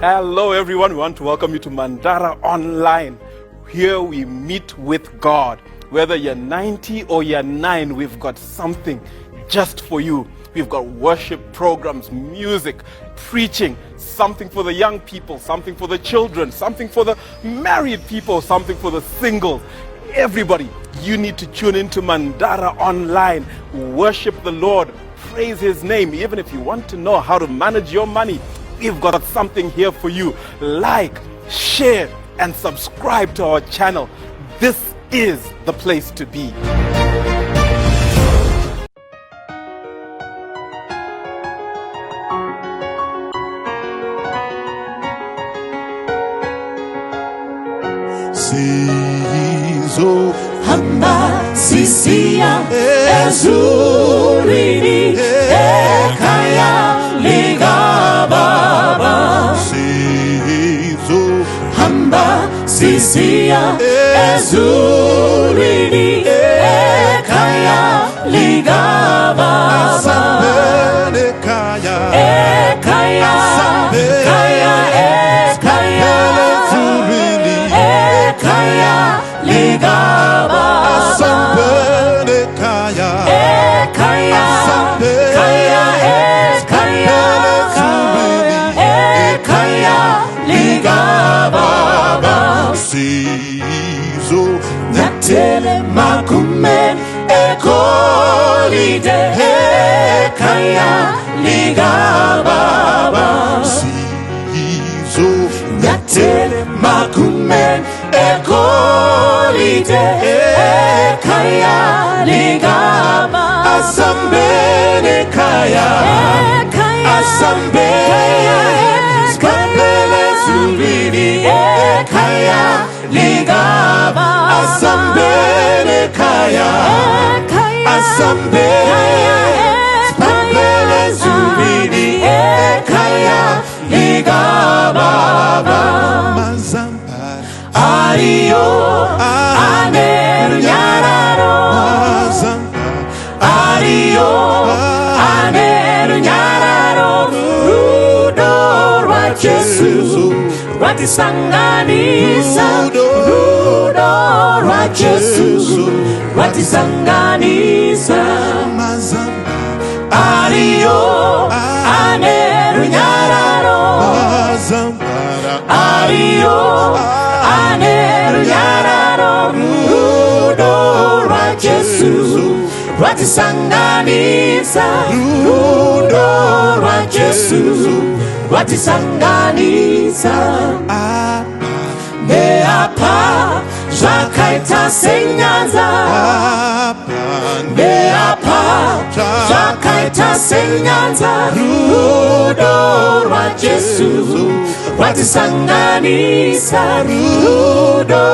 Hello everyone, we want to welcome you to Mandara Online. Here we meet with God. Whether you're 90 or you're 9, we've got something just for you. We've got worship programs, music, preaching, something for the young people, something for the children, something for the married people, something for the singles. Everybody, you need to tune into Mandara Online. Worship the Lord, praise His name. Even if you want to know how to manage your money, we've got something here for you. Like, share, and subscribe to our channel. This is the place to be. Sizo hamba sisia ezurini ekaya ligababa. Sizo hamba sisia ezurini ekaya ligababa. Asambele kaya ekaya kaya ekaya ezurini ekaya ligababa. Asambele kaya ekaya kaya ekaya ekaya ligababa. Sizo nyatele makumen ekolide ekaya ligababa. Sizo nyatele makumen ekolide ekaya ligaba. Asambele kaya asambele skambele zurini ekaya ligaba. Asambele kaya asambele skambele zurini ekaya ligaba. Ario anerunyararo ario anerunyararo. Rudo rwa Yesu rwatisanganisa. Rudo rwa Yesu rwatisanganisa. Ario anerunyararo ario anerunyararo. Rudo rwa Yesu rwatisanganisa. Rudo rwa Yesu rwatisanganisa. Neapa zvakaita senyanza, neapa zvakaita senyanza. Rudo rwa Yesu rwatisanganisa. Rudo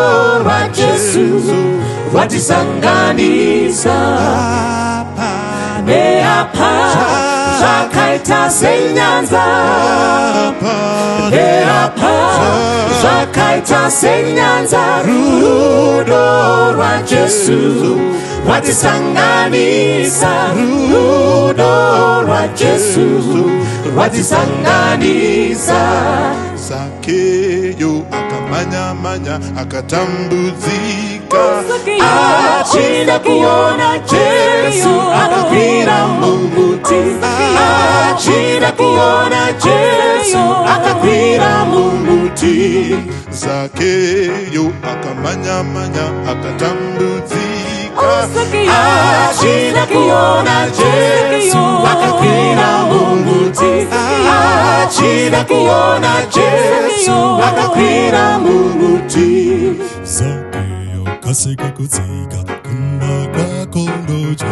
rwa Yesu rwatisanganisa. Neapa zvakaita senyanza, neapa zvakaita senyanza. Rudo rwa Yesu rwatisanganisa. Rudo rwa Yesu rwatisanganisa. Zakeyo akamanyamanya akatambuzika. Achinda kuona Yesu akakwira mumuti. Achinda kuona Yesu akakwira mumuti. Zakeyo akamanyamanya akatambuzika. Achinda kuona Yesu akakwira mumuti. Achinda kuona Yesu akakwira mumuti. Zakeyo kaseka kutsika kumba kwako ndoja.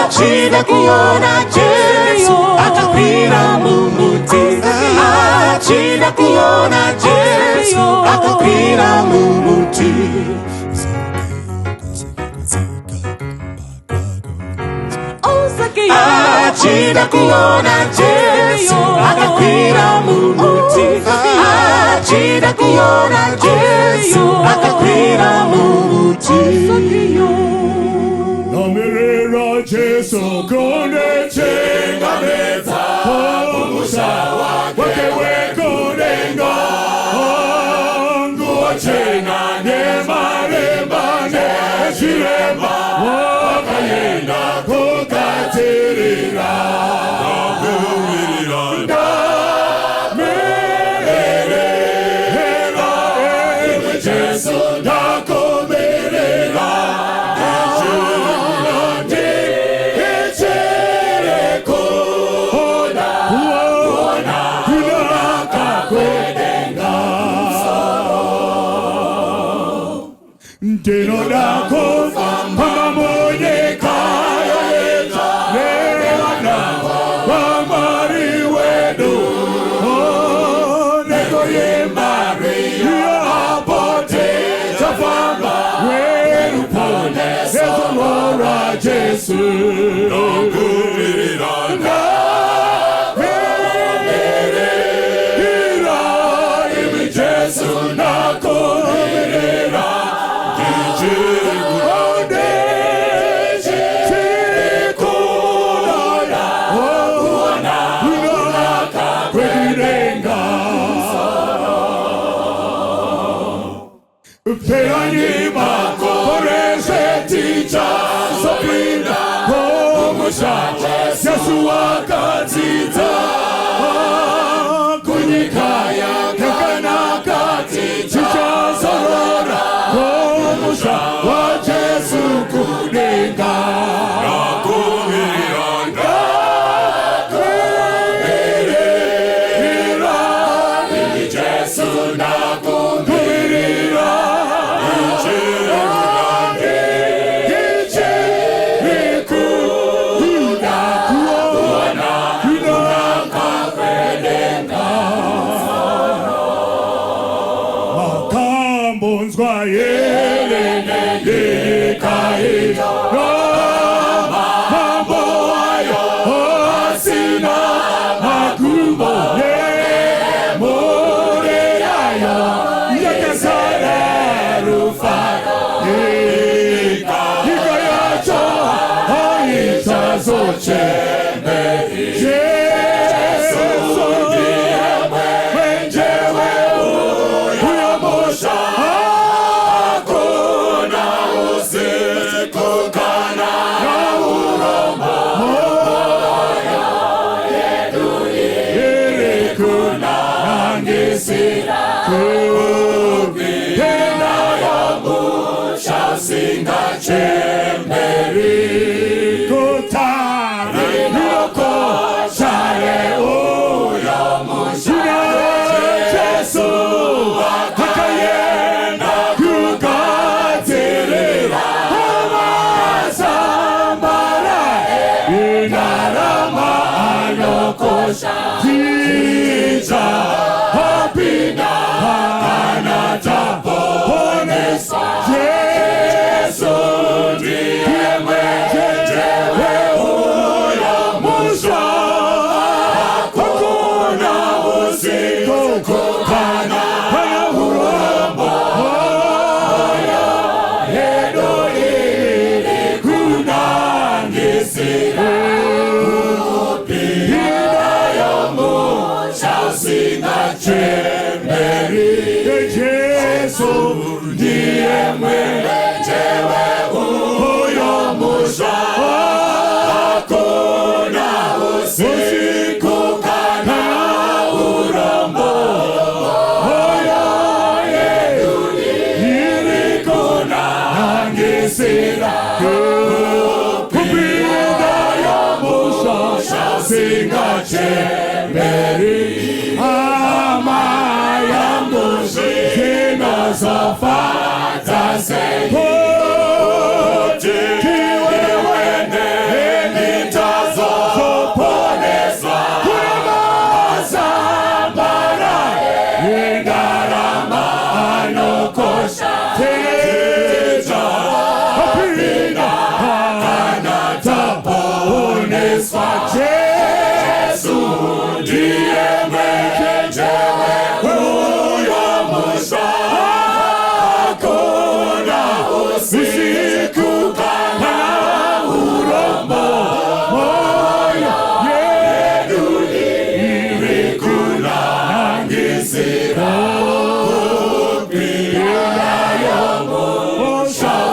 Achinda kuona Yesu akakwira mumuti. Achinda kuona Yesu akakwira mumuti. Achinda kuona Yesu akakwira mumuti. Achinda kuona Yesu akakwira mumuti. Namerera Yesu konde chenga meza. Umusha wake weko kukatirira Tino dako pamoja kaya leta wamari wedu neko ye mari apote chafamba wedu pone Yesu Lora Jesu Yesu wakatita kunikaya kakana kati chicha sorora kumusha wa Yesu kudenga nakumiranga kumirira ili Yesu nakumirira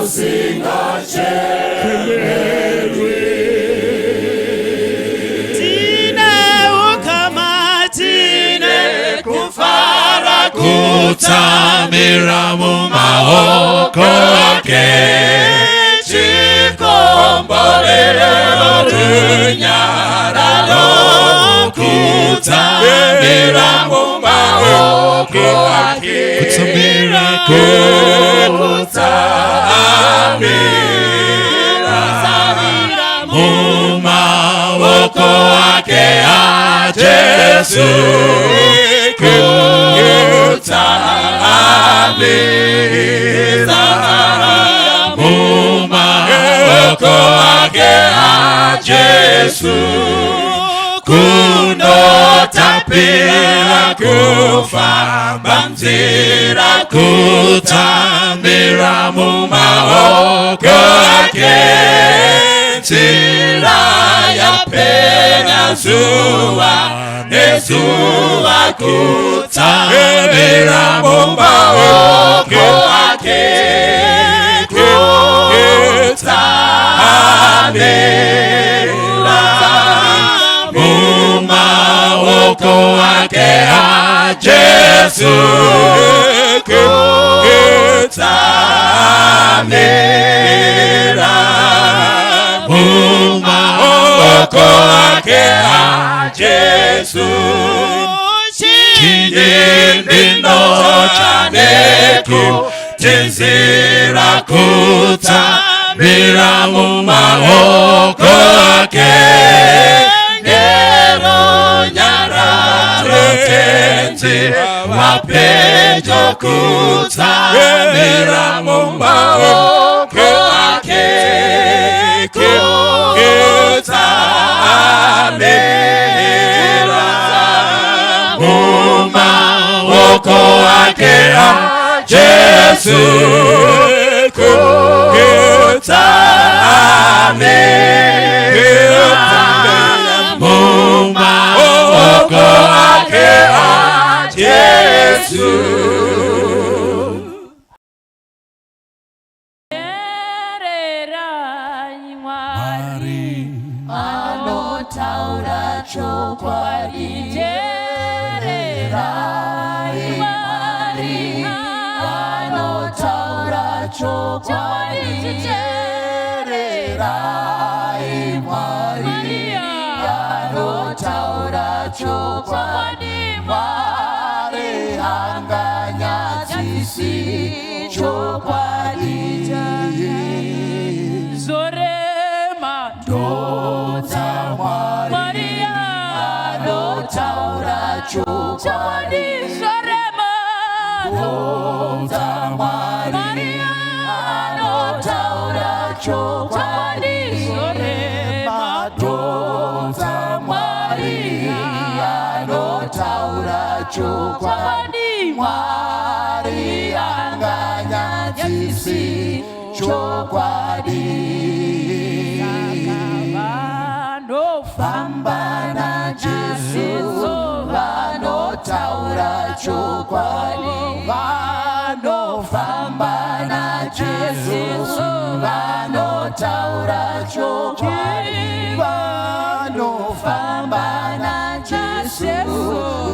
Sing a kutamira mu maoko ake chikombolero tunyararo kutamira mu maoko ake kutamira mu maoko ake a Jesu kutamira mu maoko ake a Jesu kunotapira kufa banzira kutamira mu maoko ake nzira ya penya zuwa nezuwa kutamira mu maoko ake kutamira mu maoko ake a Jesu kutamira mu maoko ake a Jesu chindindo chaneko tenzira kutamira mu maoko ake ngero nyararo tenzi wapejo kutamira mu maoko ake kutamira mu maoko ake a Jesu kutamira mu maoko ake a Jesu. Anotaura chokwadi jererai Mwari anotaura chokwadi jererai Mwari anotaura chokwadi Mwari hanganyadzisi chokwadi Zorema Dota Maria anotaura chokwadi Zorema Dota Maria anotaura chokwadi Zorema Dota Maria anotaura chokwadi Mwari anganyadzisi chokwadi Fambana Jesu vanotaura chokwadi vanofambana Jesu vanotaura chokwadi vanofambana Jesu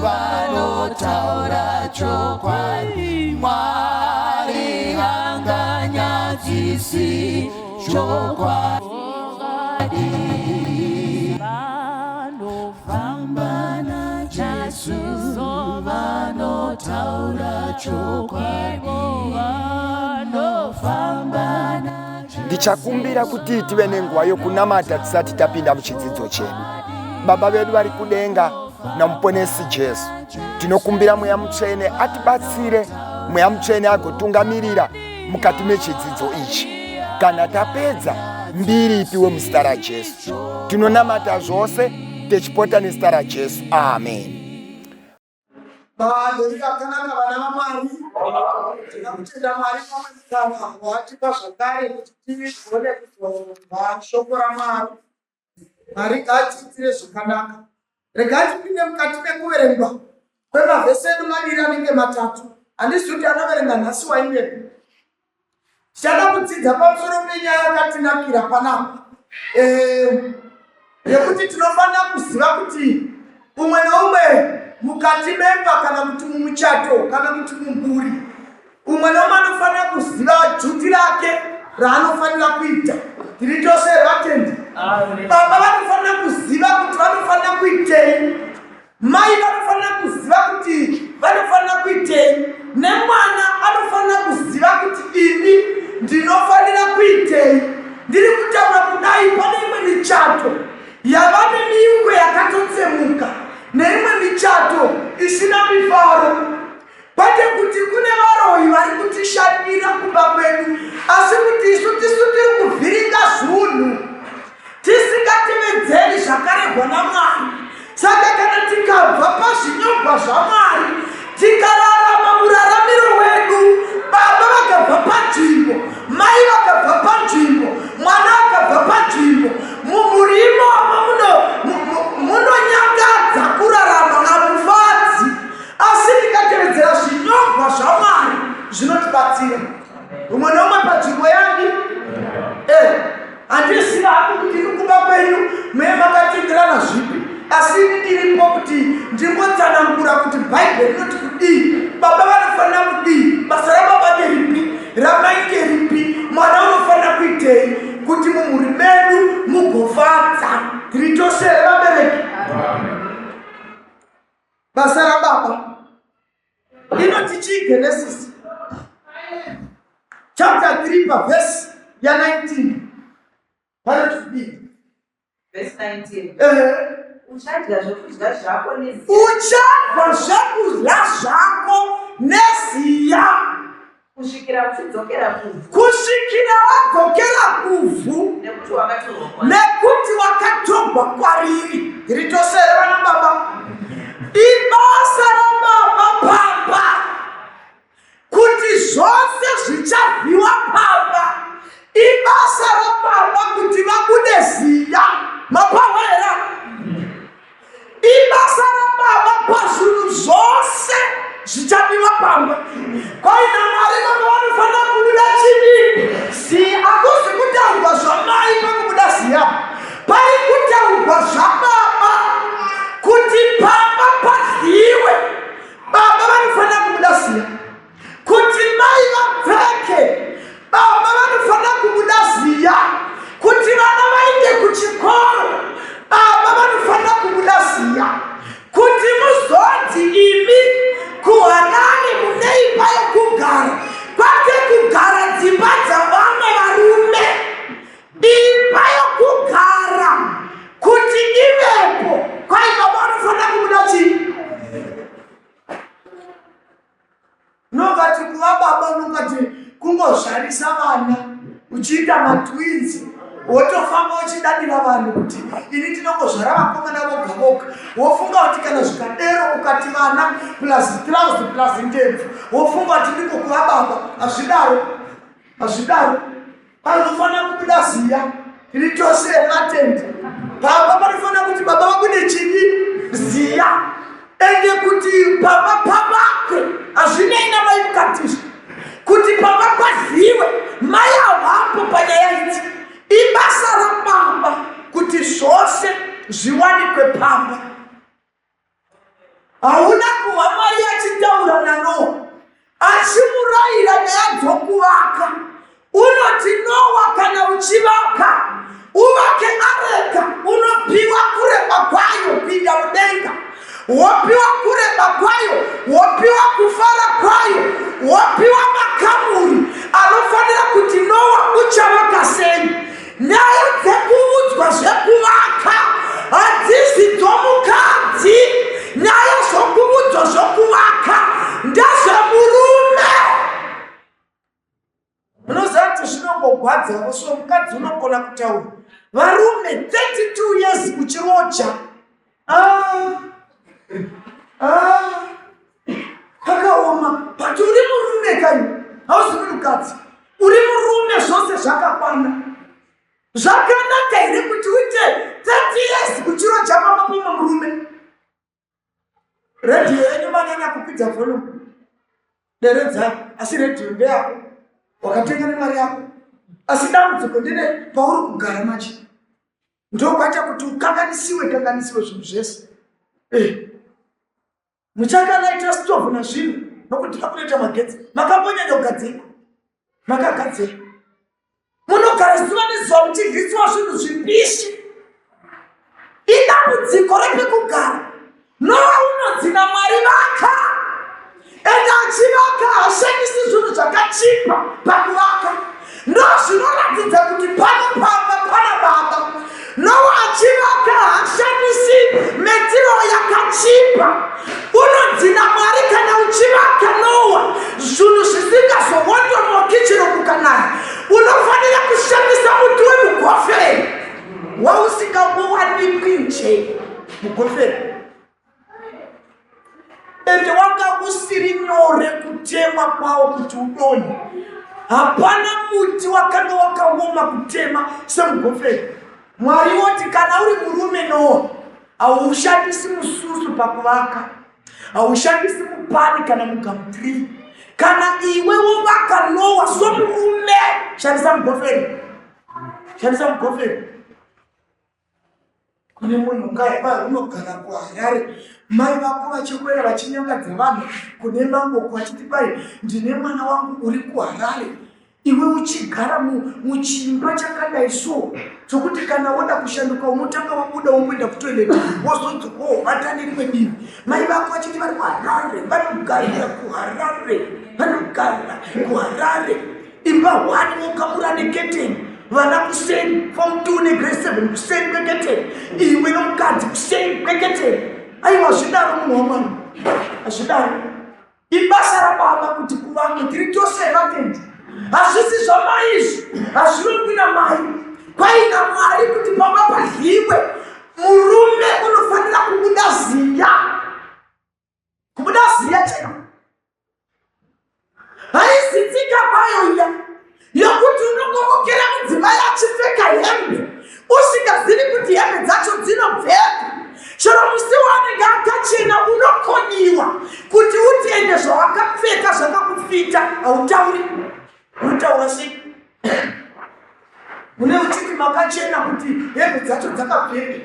vanotaura chokwadi Mwari hanganyadzisi chokwadi vanofambana Jesu vanotaura chokwadi vanofambana. Ndichakumbira kuti tive nenguva yokunamata tisati tapinda muchidzidzo chedu. Baba vedu vari kudenga namuponesi Jesu, tinokumbira Mweya Mutsvene atibatsire, Mweya Mutsvene agotungamirira mukati mechidzidzo ichi. Kana tapedza mbiri ipiwe muzita raJesu. Tinonamata zvose techipota nezita raJesu. Amen. Vanhu vakakanaka vana vaMwari, tinokutenda Mwari pamwe watipa zvakare kuti tivigone kuzomva shoko raMwari. Mwari ngatiitire zvakanaka. Regai tipinde mukati mekuverengwa kwemavhesi edu maviri anenge matatu. Handisi kuti anoverenga nhasi wainepo. Tichada kudzidza pamusoro penyaya yakatinakira panapa. Yekuti tinofanira kuziva kuti umwe naumwe mukati memba kana kuti mumuchato kana kuti mumburi, umwe naumwe anofanira kuziva juti rake raanofanira kuita. Tiri tose vatendi. Baba vanofanira kuziva kuti vanofanira kuitei, mai vanofanira kuziva kuti vanofanira kuitei, nemwana anofanira kuziva kuti ini ndinofanira kuitei. Ndiri kutaura kudai pane imwe michato yava nemiungwe yakatotsemuka neimwe michato isina mifaro. Kwete kuti kune varoyi vari kutishandira kumba kwedu, asi kuti isu tiri kuvhiringa zvinhu tisingativedzeri zvakaregwa naMwari. Saka kana tikabva pazvinyorwa zvaMwari tikararama muraramiro wedu, baba vakabva panzvimbo, mai vakabva panzvimbo, mwana akabva panzvimbo, mumhuri imomo munonyangadza kurarama hamufadzi. Asi tikatevedzera zvinyorwa zvaMwari zvinotibatsira. Umwe naumwe panzvimbo yangu handisiva hangu kuti irikumba kwenyu meye makatenderana zvipi, asi ndiripo kuti ndingotsanangura kuti Bhaibheri rinoti kudii, baba vanofanira kudii, basa rababa ngeripi, ramai ngeripi, mwana unofanira kuitei kuti mumhuri medu mugofadza. Tiri tose vabereki. Basa rababa inoti chiGenesis chapter 3 verse ya 19. Verse 19. Uchadya zvokudya zvako neziya kusvikira wadzokera kuvhu, nekuti wakatorwa kwariri. Tiri tose vana baba. Ibasa rababa pamba kuti zvose zvichabviwa pamba. Ibasa rababa kuti vabude ziya mapawera. Ibasa rababa pazvinhu zvose zvichabiwa pamba. Kwaina Mwari baba vanofanira kubuda chini ziya. Hakuzi kutaurwa zvamai pakubuda ziya, pari kutaurwa zvababa kuti pamba padyiwe. Baba vanofanira kubuda ziya. Kuti mai vapfeke, baba vanofanira kubuda ziya. Kuti vana vaende kuchikoro, baba vanofanira kubuda ziya. Kuti muzodzi imi kuHarare mune imba yokugara, kwete kugara dzimba dzavamwe varume. Imba yokugara kuti ivepo, kwai baba vanofanira kubuda chii? Nongati kuva baba nongati kungozvarisa vana uchiita matwinzi, wotofamba uchidadira vanhu kuti ini ndinongozvara vakomana voga voga. Wofunga kuti kana zvikadero ukati vana plus trousi plus ndebvu, wofunga kuti ndiko kuva baba. Hazvidaro. Panofanira kubuda ziya. Tiri tose vatendi. Baba panofanira kuti baba vabude chini? Ziya. Ende kuti baba pavakwe hazvinei namai mukatizvo, kuti pamba paziwe mai havapo panyaya idzi. Ibasa rababa kuti zvose zviwanikwe pamba. Hauna kuva mai achitaura naNoa achimurayira nyaya dzokuvaka. Unoti Noa, kana uchivaka uvake areka, unopiwa kureba kwayo kupinda mudenga, wopiwa kureba kwayo, wopiwa kufara kwayo, wopiwa makamuri anofanira kuti Noa uchavaka sei. Nyaya dzekuudzwa zvekuvaka hadzisi dzomukadzi. Nyaya zvokuudzwa zvokuvaka ndezvemurume. Munoziva kuti zvinongogwadza so mukadzi unogona kutaura varume 32 years uchiroja. Kakaoma but uri murume kanyi, hauzi munhukadzi, uri murume, zvose zvakakwana. Zvakanaka here kuti uite 30 years uchiroja mama pamwe murume? Redhiyo yenyu manyanya kukwidza volume, deredzai. Asi redhiyo ndeyako, wakatenga nemari yako. Asi dambudziko ndine pauri kugara macho, ndokwaita kuti kanganisiwe zvinhu zvese. muchakanaita stovhu nazvinhu nokuti takunoita magetsi makambonyanya kugadzirwa makagadzira munogara zuva nezuva muchirwisiwa zvinhu zvipishi idambudziko repekugara nowa unodzina Mwari vaka ende achivaka hashandisi zvinhu zvakachipa pakuvaka ndozvinoratidza kuti pana pamba pana baba nowa achivaka hashandisi metiro yakachipa unodzina Mwari kana uchivaka nowa zvinhu zvisingazowondonoki chiro kukanaya unofanira kushandisa muti wemugoferi wausingawanikwi nje mugoferi ende wanga usiri nyore kutema kwawo kuti udoni hapana muti wakanga wakaoma kutema semugoferi Mwari woti kana uri murume Noa haushandisi mususu pakuvaka haushandisi mupani kana mugamutiri kana iwe wovaka Noa somurume shandisa mugoferi shandisa mugoferi kune munhu ngaiba unogara kuHarare mai vako vachikwera vachinyangadza vanhu kune mangoko vachiti bai ndine mwana wangu uri kuHarare iwe uchigara muchimba chakadai so chokuti kana woda kushanduka unotanga wabuda womboenda kutoileti wozodzoka vatane rimwe divi mai vako vachiti vari kuHarare vanogarira kuHarare vanogara kuHarare imba 1 wokamura neketeni vana kuseni form 2 negrade 7 kuseni kweketeni iwe nomukadzi kuseni kweketeni aiwa zvidaro munhu wamwari azvidaro ibasa rababa kuti kuvamwe tiri tose vatendi hazvisi zvamaizvi hazvinopinda mai kwaina Mwari kuti pamba paryiwe murume unofanira kubuda ziya chena haizitsika kwayo iya yokuti unongokera mudzimai achipfeka hembe usingazivi kuti hembe dzacho dzinopfeka chero musi wanenge akachena unokoniwa kuti utiende zvawakapfeka zvakakufita hautauri unotaura sei une uchiti makachena kuti hembe dzacho dzakapfeka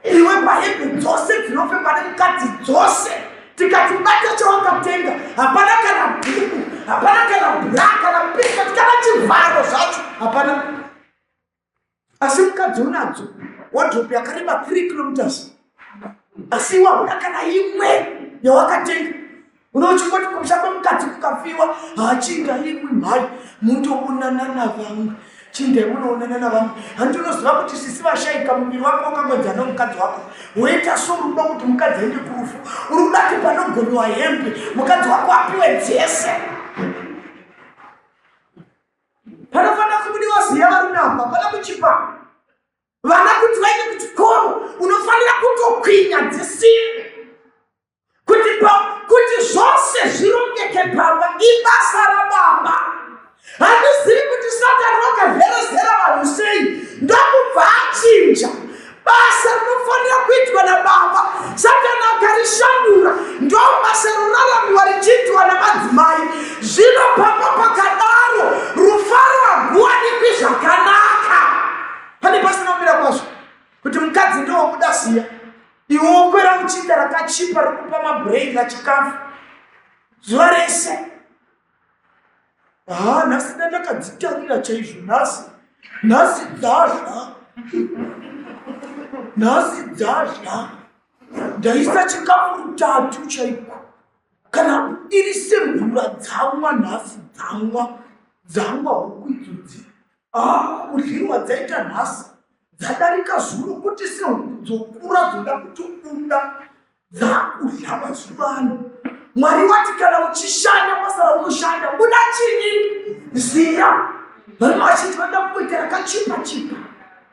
iwe pahembe dzose dzinopfekwa nemukadzi dzose tikati bata chawakatenga hapana kana bhuku hapana kana bra kana pika kana chivharo zvacho hapana asi mukadzi unadzo wardrobe yakareba 3 kilometers asi wauna kana imwe yawakatenga unochingoti kumusha kwemukadzi kukafiwa hachinga imwe mhai mundoonana navamwe chinde unoonana navamwe handinoziva kuti sisi vashaika muviri wako ukangodza nomukadzi wako woita sorudo kuti mukadzi aende kurufu uri kudati panogoniwa hembe mukadzi wako apiwe dzese panofanira kubudiwa ziya varume ava pana kuchipa vana kuti vaende kuchikoro unofanira kutokwinya dzisimbi kuti zvose zvirongeke pamba ibasa rababa handizivi kuti Satani wakavherezera vanhu sei ndokubva achinja basa rinofanira kuitwa nababa Satani akarishandura ndo basa rinaramiwa richiitwa namadzimai zvino pamba pakadaro rufaro haguwanikwi zvakanaka pane pasina kumira kwazvo kuti mukadzi ndowobuda ziya iwe wokwera muchinda rakachipa rikupa mabhurain achikafu zuva rese nhasi ndandakadzitarira chaizvo nhasi dzazha ndaisa chikafu 3 chaiko kana iri semvura dzamwa nhasi dzamwa huku idzodzi kudliwa dzaita nhasi dzadarika zuro kuti sehuku dzokura dzoda kutokunda dzakudya mazuva ano Mwari wati kana uchishanda basa raunoshanda buda chinyi ziya vanhu vachiti vada kuita rakachipa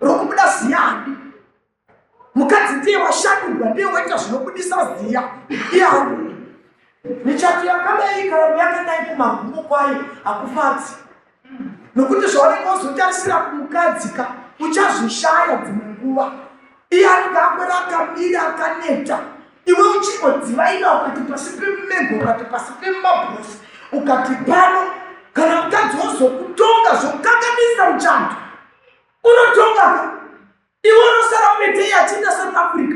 rokubuda ziyani mukadzi ndiye washandurwa ndiye waita zvinobudisa ziya iyani michato yakadai kana yakadai kumagumo kwayo hakufadzi nokuti zvaunenge wazotarisira kumukadzika uchazvishaya dzimwe nguva iyani kakwera akamira akaneta iwe uchingodzivaina ukati pasi pemumego ukati pasi pemumabhusi ukati pano kana mukadzi wozokutonga zvokanganisa muchando unotonga iwe unosara umedhei achinda South Africa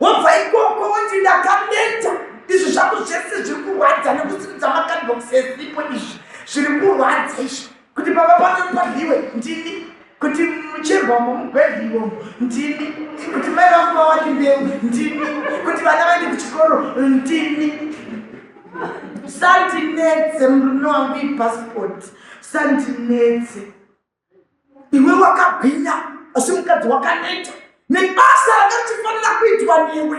wobva ikoko woti ndakaneta. Izvi zvangu zvese zviri kurwadza nekusimudza makadhibhokisi esipo izvi zviri kurwadza izvi, kuti baba panopadliwe ndini, kuti mucherwa mumugwedhiwo ndini, kuti mai vangu vawati mbeu ndini, kuti vana vaende kuchikoro ndini. Sandinetse murume wangu ipasipoti, sandinetse. Iwe wakagwinya asi mukadzi wakaneta nebasa rakatifanira kuitwa newe.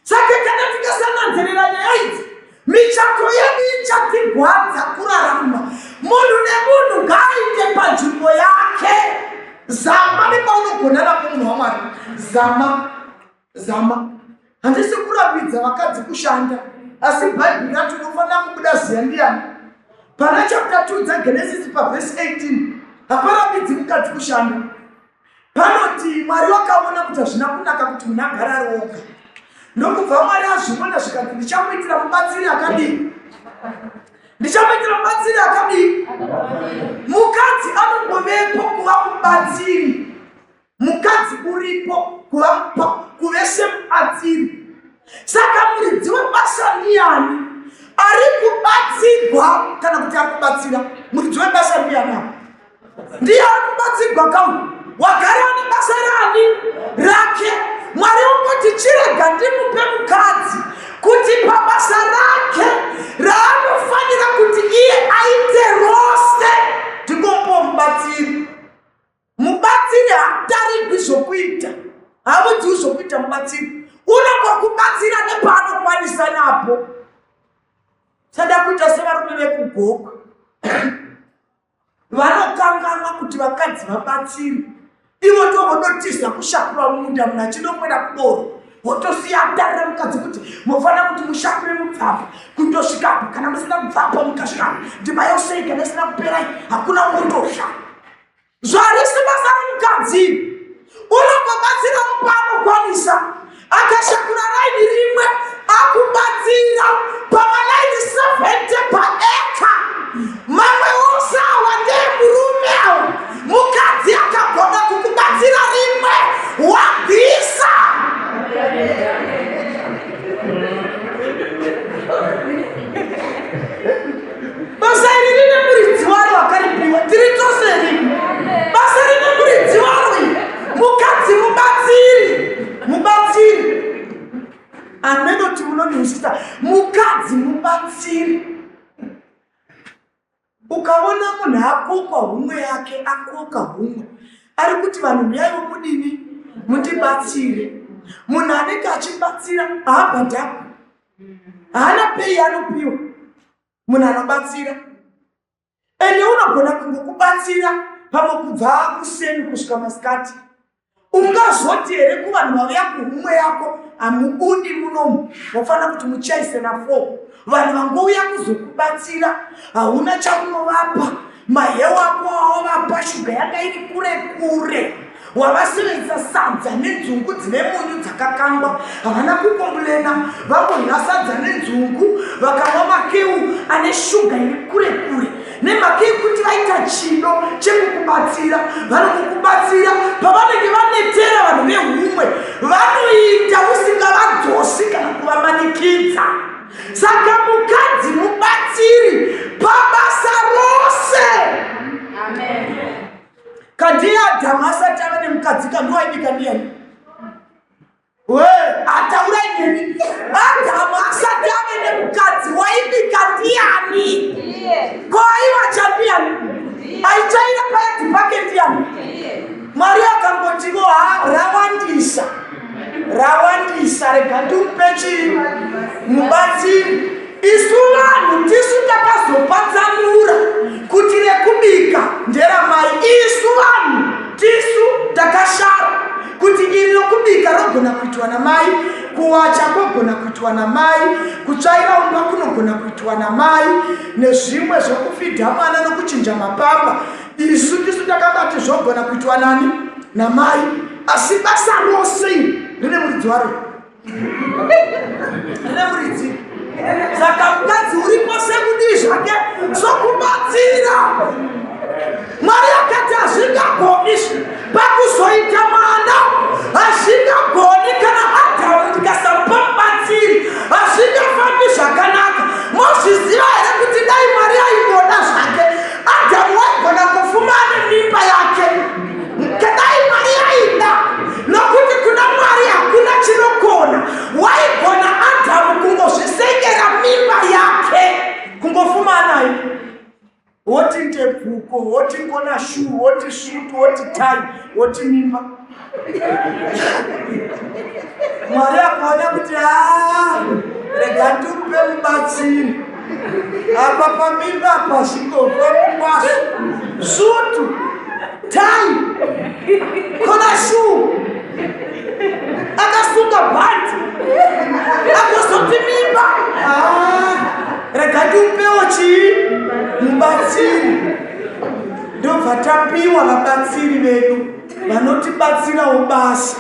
Saka kana tikasananzerera nyaya idzi, michato yedu ichatigwadza kurarama. Munhu nemunhu ngaaite panzvimbo yake. Zama nepaunogona napo munhu waMwari. Zama. Handisi kurambidza vakadzi kushanda, asi Bhaibheri rati unofanira kubuda ziya ndiani. Pana chapter 2 dzaGenesis pavhesi 18 haparambidzi mukadzi kushanda. Panoti Mwari wakaona kuti hazvina kunaka kuti munhu agara ari oga. Ndokubva Mwari azviona zvikati ndichamuitira mubatsiri akadii. Mukadzi anongovepo kuva mubatsiri. Mukadzi uripo kuvese mubatsiri. Saka muridzi webasa ndiani? Ari kubatsirwa kana kuti ari kubatsira? Muridzi webasa ndiani? Ndiye ari kubatsirwa kauri. Wagara nebasa rani rake. Mwari ungoti chirega ndimupe mukadzi kuti pabasa rake raanofanira kuti iye aite rose ndikombo mubatsiri. Mubatsiri hatarirwi zvokuita, hamudziwi zvokuita mubatsiri. Unongokubatsira nepaanokwanisa napo. Sada kuita sevarume vekugokwa vanokanganwa kuti vakadzi vabatsiri. Ivo ndovonotiza kushakura munda muna chinokwenda kudoro. Wotosiya atarira mukadzi kuti mufanira kuti mushakure mubvapo kundosvikapo, kana musina kubvapo mukasvikapo ndima yose kana isina kuperai hakuna mundosha. Zvarisi basa romukadzi. Unongobatsira mupaanokwanisa. Akashakura raini rimwe akubatsira pamalaini 70 paeka. Mamwe ose awa ndemurume. Mukadzi akagona kukubatsira rimwe wabvisa. Basa iri rine muridzi waro wakaripiwa, tiri tose rimwe. Basa rine muridzi waro. Mukadzi mubatsiri. Anenoti munondiusisa mukadzi mubatsiri. Ukaona munhu akoka humwe yake, akoka humwe, ari kuti vanhu myaivo mudini mundibatsire. Munhu anenge achibatsira haabhadhakwi, haana pei anopiwa. Munhu anobatsira ende unogona kungokubatsira pamwe kubva kuseni kusvika masikati. Ungazoti here kuvanhu vauya kuhumwe yako hamubudi munomu, mofanira kuti muchaise na 4. Vanhu vangouya kuzokubatsira hauna chaunovapa. Mahewa ako awavapa, shuga yanga iri kure kure. Wavasevedzisa sadza nenzungu dzine munyu dzakakangwa, havana kukomburena. Vangodya sadza nenzungu vakamwa makeu ane shuga iri kure kure. Nemakei kuti vaita chido chekukubatsira. Vanokukubatsira pavanenge vanetera vanhu vehumwe. Vanoita usingavadzosi kana kuvamanikidza. Saka mukadzi mubatsiri pabasa rose. Amen. Kandiye Adhamu asati ave nemukadzi kandiwaibika ndiani? Ataura neni? Adhamu asati ave nemukadzi waibika ndiani? Ko aivacha ndiani? Aichaira payati pake ndiani? Mwari akangotivo rawandisa rega ndimupe chii? Mubatsiri. Isu vanhu tisu takazopatsanura kuti rekubika nderamai. Isu vanhu tisu takashara kuti iri rokubika rogona kuitwa namai, kuwacha kogona kuitwa namai, kutsvaira umba kunogona kuitwa namai, nezvimwe zvokufidha mwana nokuchinja mapamba. Isu tisu takangati zvogona kuitwa nani? Namai. Asi basa rose rine muridzi waro. Rine muridzi. Saka mukadzi uripo sekudii zvake sokubatsira. Mwari akati hazvingagoni pakuzoita mwana, hazvingagoni kana Adhamu shu, woti suit, woti tie, woti mimba. Mwari akaona kuti rega ndipe mubatsiri. Apa pamimba apa zvingobva mukwaso. Sutu, tie, kona shu. Akasunga bhati. Akazoti mimba. Rega ndipewo chii? Mubatsiri. Ndobva tapiwa vabatsiri vedu vanotibatsirawo basa.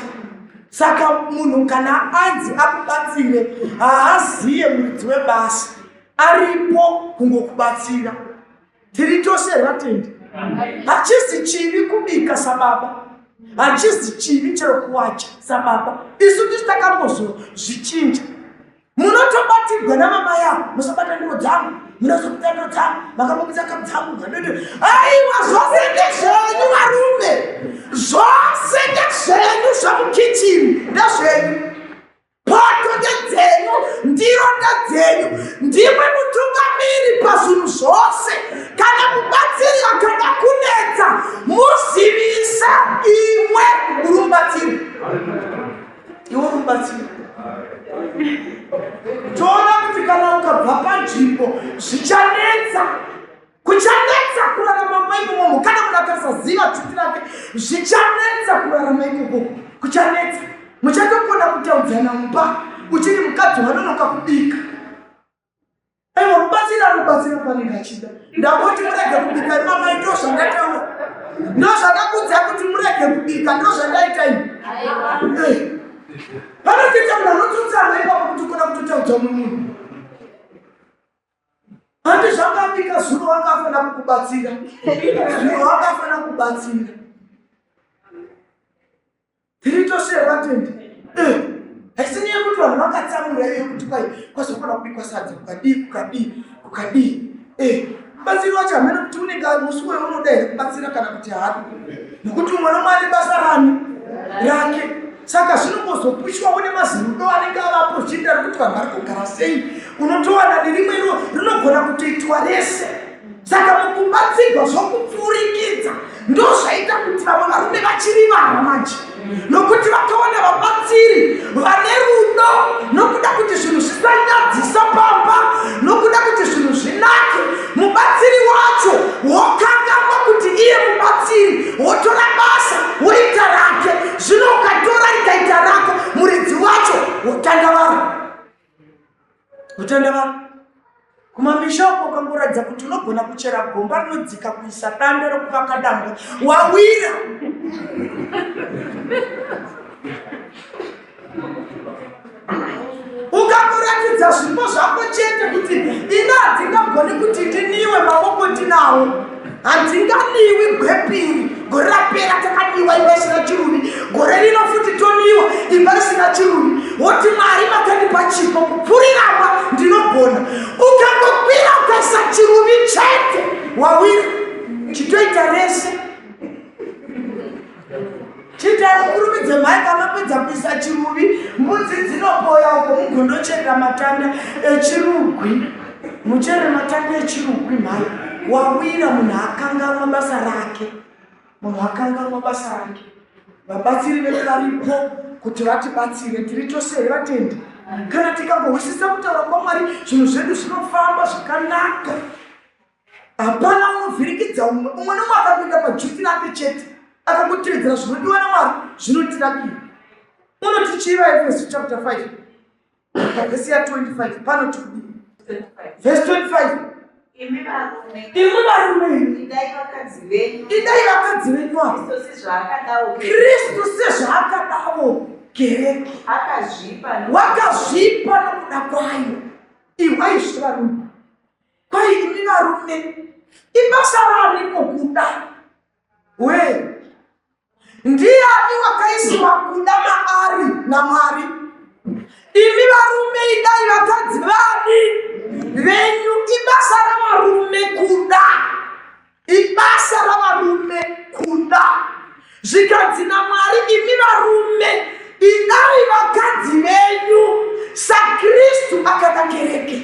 Saka munhu kana anzi akubatsire haaziye muridzi webasa, aripo kungokubatsira. Tiri tose vatendi. Hachisi chivi kubika sababa, hachisi chivi chero kuwacha sababa. Isu tisu takambozvichinja. Munotobatirwa namama yako, musabata ndiwo dzangu, munozobata ndiwo dzangu, makamubisa kamu dzangu. Aiwa, zvose ndezvenyu varume, zvose ndezvenyu zvamukichini ndezvenyu, poto ndedzenyu, ndiro ndedzenyu, ndimwe mutungamiri pazvinhu zvose. Kana mubatsiri akada kunetsa, muzivise imwe uri mubatsiri. Iwe uri mubatsiri. Toona kuti kana ukabva panzvimbo zvichanetsa, kuchanetsa kurarama maikomo. Kana munhu akasaziva tsitsi rake, zvichanetsa kurarama ikoko, kuchanetsa. Muchatokona kutaudzana mumba uchiri mukadzi wanonoka kubika. Aiwa, mubatsira panenge achida. Ndangoti murege kubika, mama ndozvandataura. Ndozvandakudza kuti murege kubika, ndozvandaita ini. Vanotita munhu anotutsana ipapo kuti ukona kutotaudza munhu. Handi zvangabika zuro wakafanira kukubatsira. Zuro wakafanira kubatsira. Tiri tose vatendi. Haisini yekuti vanhu vakatsamura iyo kuti kwazokona kubikwa sadza kukadii. Mubatsiri wacho hamena kuti unenge musi weunoda here kubatsira kana kuti haadi. Nokuti umwe nomwe ane basa rake. Saka zvinongozopishwawo nemazirudo anenge avapo zvichida rekuti vanhu vari kugara sei. Unotowana nerimwe rinogona kutoitwa rese. Saka mukubatsirwa zvokupfurikidza ndozvaita kuti vamwe varume vachirivara manje. Nokuti vakaona vabatsiri vane rudo, nokuda kuti zvinhu zvisanyadzisa pamba, nokuda kuti zvinhu zvinake. Mubatsiri wacho wokanganwa kuti iye mubatsiri, wotora basa woita rake. Zvino ukatora rikaita rako, muridzi wacho wotandavara. Kumamisha uko ukangoratidza kuti unogona kuchera gomba rinodzika kuisa danda rokuvaka danga, wawira. Ukangoratidza zvipo zvako chete kuti ina handingagoni kuti ndiniwe maoko ndinawo, handinganiwi gwepiri. Gore rapera takaniwa imba isina chiruvi, gore rino futi toniwa imba isina chiruvi. Woti Mwari makandipa chipo kupfurirapa ndinogona. Ukangokwira ukaisa chiruvi chete, wawira. Chitoita rese. Chitaira kurumidze mhai kamapedza kuisa chiruvi, mbudzi dzinopoya uko mugondocherera matanda echirugwi. Muchere matanda echirugwi mhai. Wawira, munhu akanganwa basa rake. Vabatsiri vedu varipo kuti vatibatsire. Tiri tose vatendi. Kana tikangowisisa kutaura kwaMwari, zvinhu zvedu zvinofamba zvakanaka. Hapana unovhirikidza umwe. Umwe nomwe akapinda pajuti rake chete, akangotevedzera zvinodiwa naMwari zvinotirakira. Unotichiva Efeso chapter 5 vhesi ya 25 pano tikudi verse 25. Imi varume, idai vakadzi venyu avo, Kristu sezvaakadawo kereke, wakazvipa nokuda kwayo. Iwaizvi varume, kwai imi varume, ibasa raniko kuda? Ndiani wakaisiwa kuda maari naMwari? Imi varume, idai vakadzi venyu, ibasa ravarume kuda. Ibasa ravarume kuda. Zvikadzi naMwari, imi varume, idai vakadzi venyu sakristu akada kereke.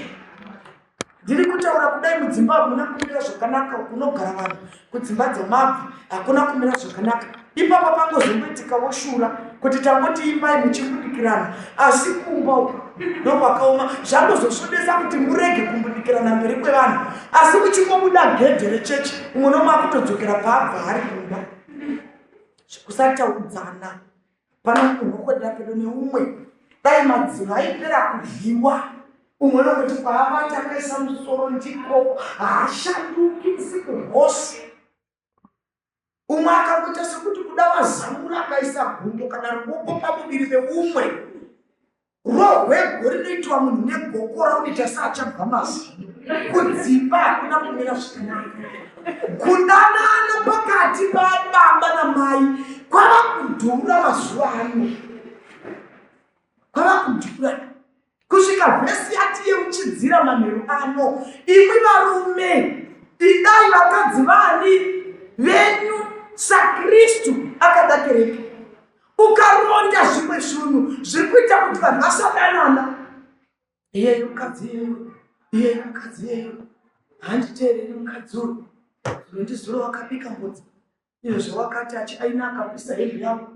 ndiri kutaura kudai mudzimba hamuna kumira zvakanaka, kunogara vanhu kudzimba dzemabvi hakuna kumira zvakanaka. Ipapo pangozomboitikawo shura kuti tangoti imbai muchimbudikirana, asi kumba uku ndokwakaoma. Zvangozosvodesa kuti murege kumbudikirana mberi kwevanhu, asi muchingobuda gedhe rechechi umwe nomwe akutodzokera paabva ari kumba. Kusataudzana pana kunokwedera pedo neumwe. Dai madziro aipera kudyiwa, umwe nokoti kwaabata akaisa musoro ndiko haashanduki usiku hwose. Umwe akangoita sekuti kuda wazamura akaisa gundo kana ruoko pamuviri peumwe. Rohwego rinoitwa munhu negokora unoita seachabva mazino. Kudzimba hakuna kumira zvakanaka. Kudanana pakati pababa namai kwava kudhura mazuva ano. Kwava kudhura. Kusvika vhesi yati yemuchidzira manheru ano. Imwi varume, idai vakadzi vani venyu saKristu akada kereke. Ukaronda zvimwe zvinhu zviri kuita kuti vanhu vasadanana. Iyeyo mukadzi iyeyo, iyeyo mukadzi iyeyo, handiteereri mukadzi uyu. Ndizuro wakabika mbudzi, izvo wakati aina akapisa hembe yangu,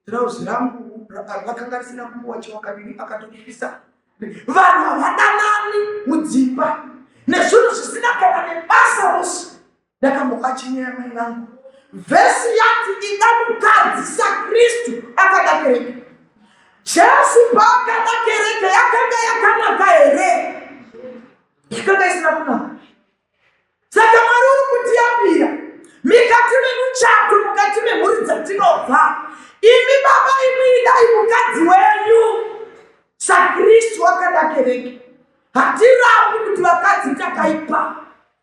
tirauzi rangu rakanga risina kumbowacha wakaviri akatokipisa. Vanhu havadanani mudzimba nezvinhu zvisina kana nebasa rose. Ndakamboka chinyaya mai vangu, vhesi yati ida mukadzi saKristu akada kereke. Jesu paakada kereke yakanga yakanaka here? Yakanga isina kunaka. Saka Mwari uri kutiyambira mikati memuchato, mukati memhuri dzatinobva. Imi baba, imi idai mukadzi wenyu saKristu akada kereke. Hatirambi kuti vakadzi takaipa,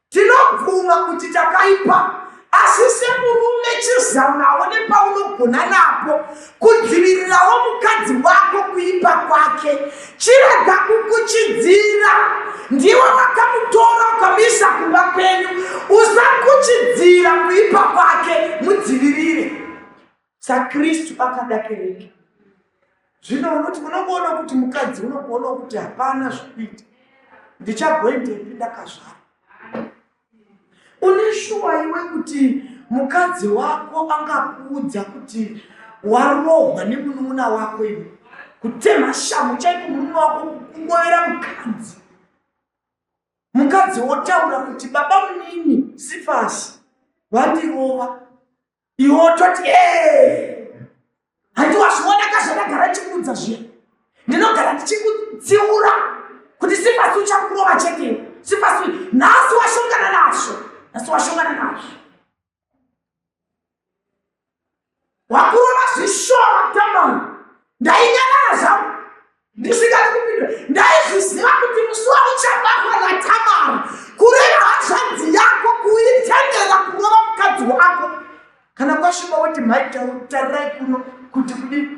tinobvuma kuti takaipa, asi semurume chizamawo nepaunogona napo kudzivirirawo mukadzi wako kuipa kwake. Chirega kukuchidzira. Ndiwe wakamutora ukamisa kumba kwenyu, usakuchidzira kuipa kwake, mudzivirire. saKristu akada kereke. Zvino unoti unokuona kuti mukadzi unokuona kuti hapana zvekuita, ndichagoendepi ndakazvara. Une shuwa iwe kuti mukadzi wako angakuudza kuti warohwa nemunun'una wako iwe, kutema shamu chaiko munun'una wako kungovera mukadzi. Mukadzi wotaura kuti baba munini Sifasi vandirova, iwe wototi handi wazviona kazvandagara chikuudza zviya, ndinogara ndichikutsiura kuti Sifasi uchakurova chete. Sifasi nhasi washongana nazvo, nhasi washongana nazvo. Wakurova zvishoma Tamari. Ndainyarara zvangu ndisingadi kupindura. Ndaizviziva kuti musi wauchabarwa naTamari kureva hanzvadzi yako, kuitendera kurova mukadzi wako. Kana kwasvika woti mhai tarirai kuno kuti kudii,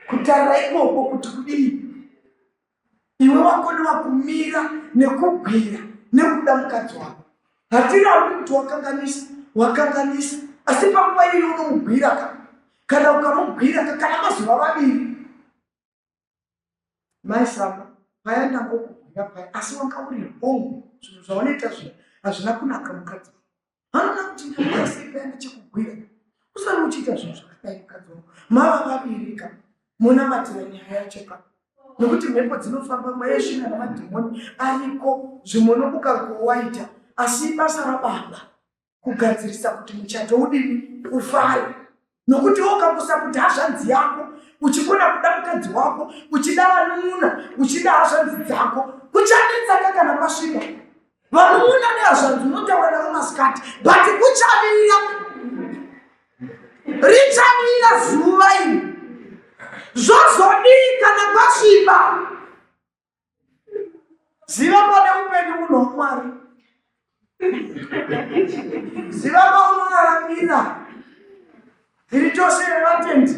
kutarirai ikoko kuti kudii. Iwe wakoniwa kumira nekugwira nekuda mukadzi wako. Hatirambi kuti wakanganisa, asi panguva iyo unomugwira. Kana ukamugwira kana mazuva maviri, mai saka paya ndangokugwira paya, asi wanga uri home, zvinhu zvaunoita zvinhu hazvina kunaka mukadzi wako. Hanoda kuti ndakasei paya ndichikugwira, usari uchiita zvinhu zvakadai mukadzi wako. Mava vavirika, munamatira nyaya yacho. Nokuti mhepo dzinofamba mwayesvina namadhimoni ariko, zvimwe ukangowaita, asi basa rababa kugadzirisa kuti muchato udini ufare. Nokuti ukakosa kuti hazvanzi yako, uchikona kuda mukadzi wako, uchida vanun'una, uchida hazvanzi dzako, kuchanetsa kana kwasvika. Vanun'una nehazvanzi unotaura navo masikati, but kuchavira, richavira zuva iri. Zvozodii kana kwasviba? Ziva pane upenyu munhu waMwari. Ziva paunoraramira. Tiri chose vatendi.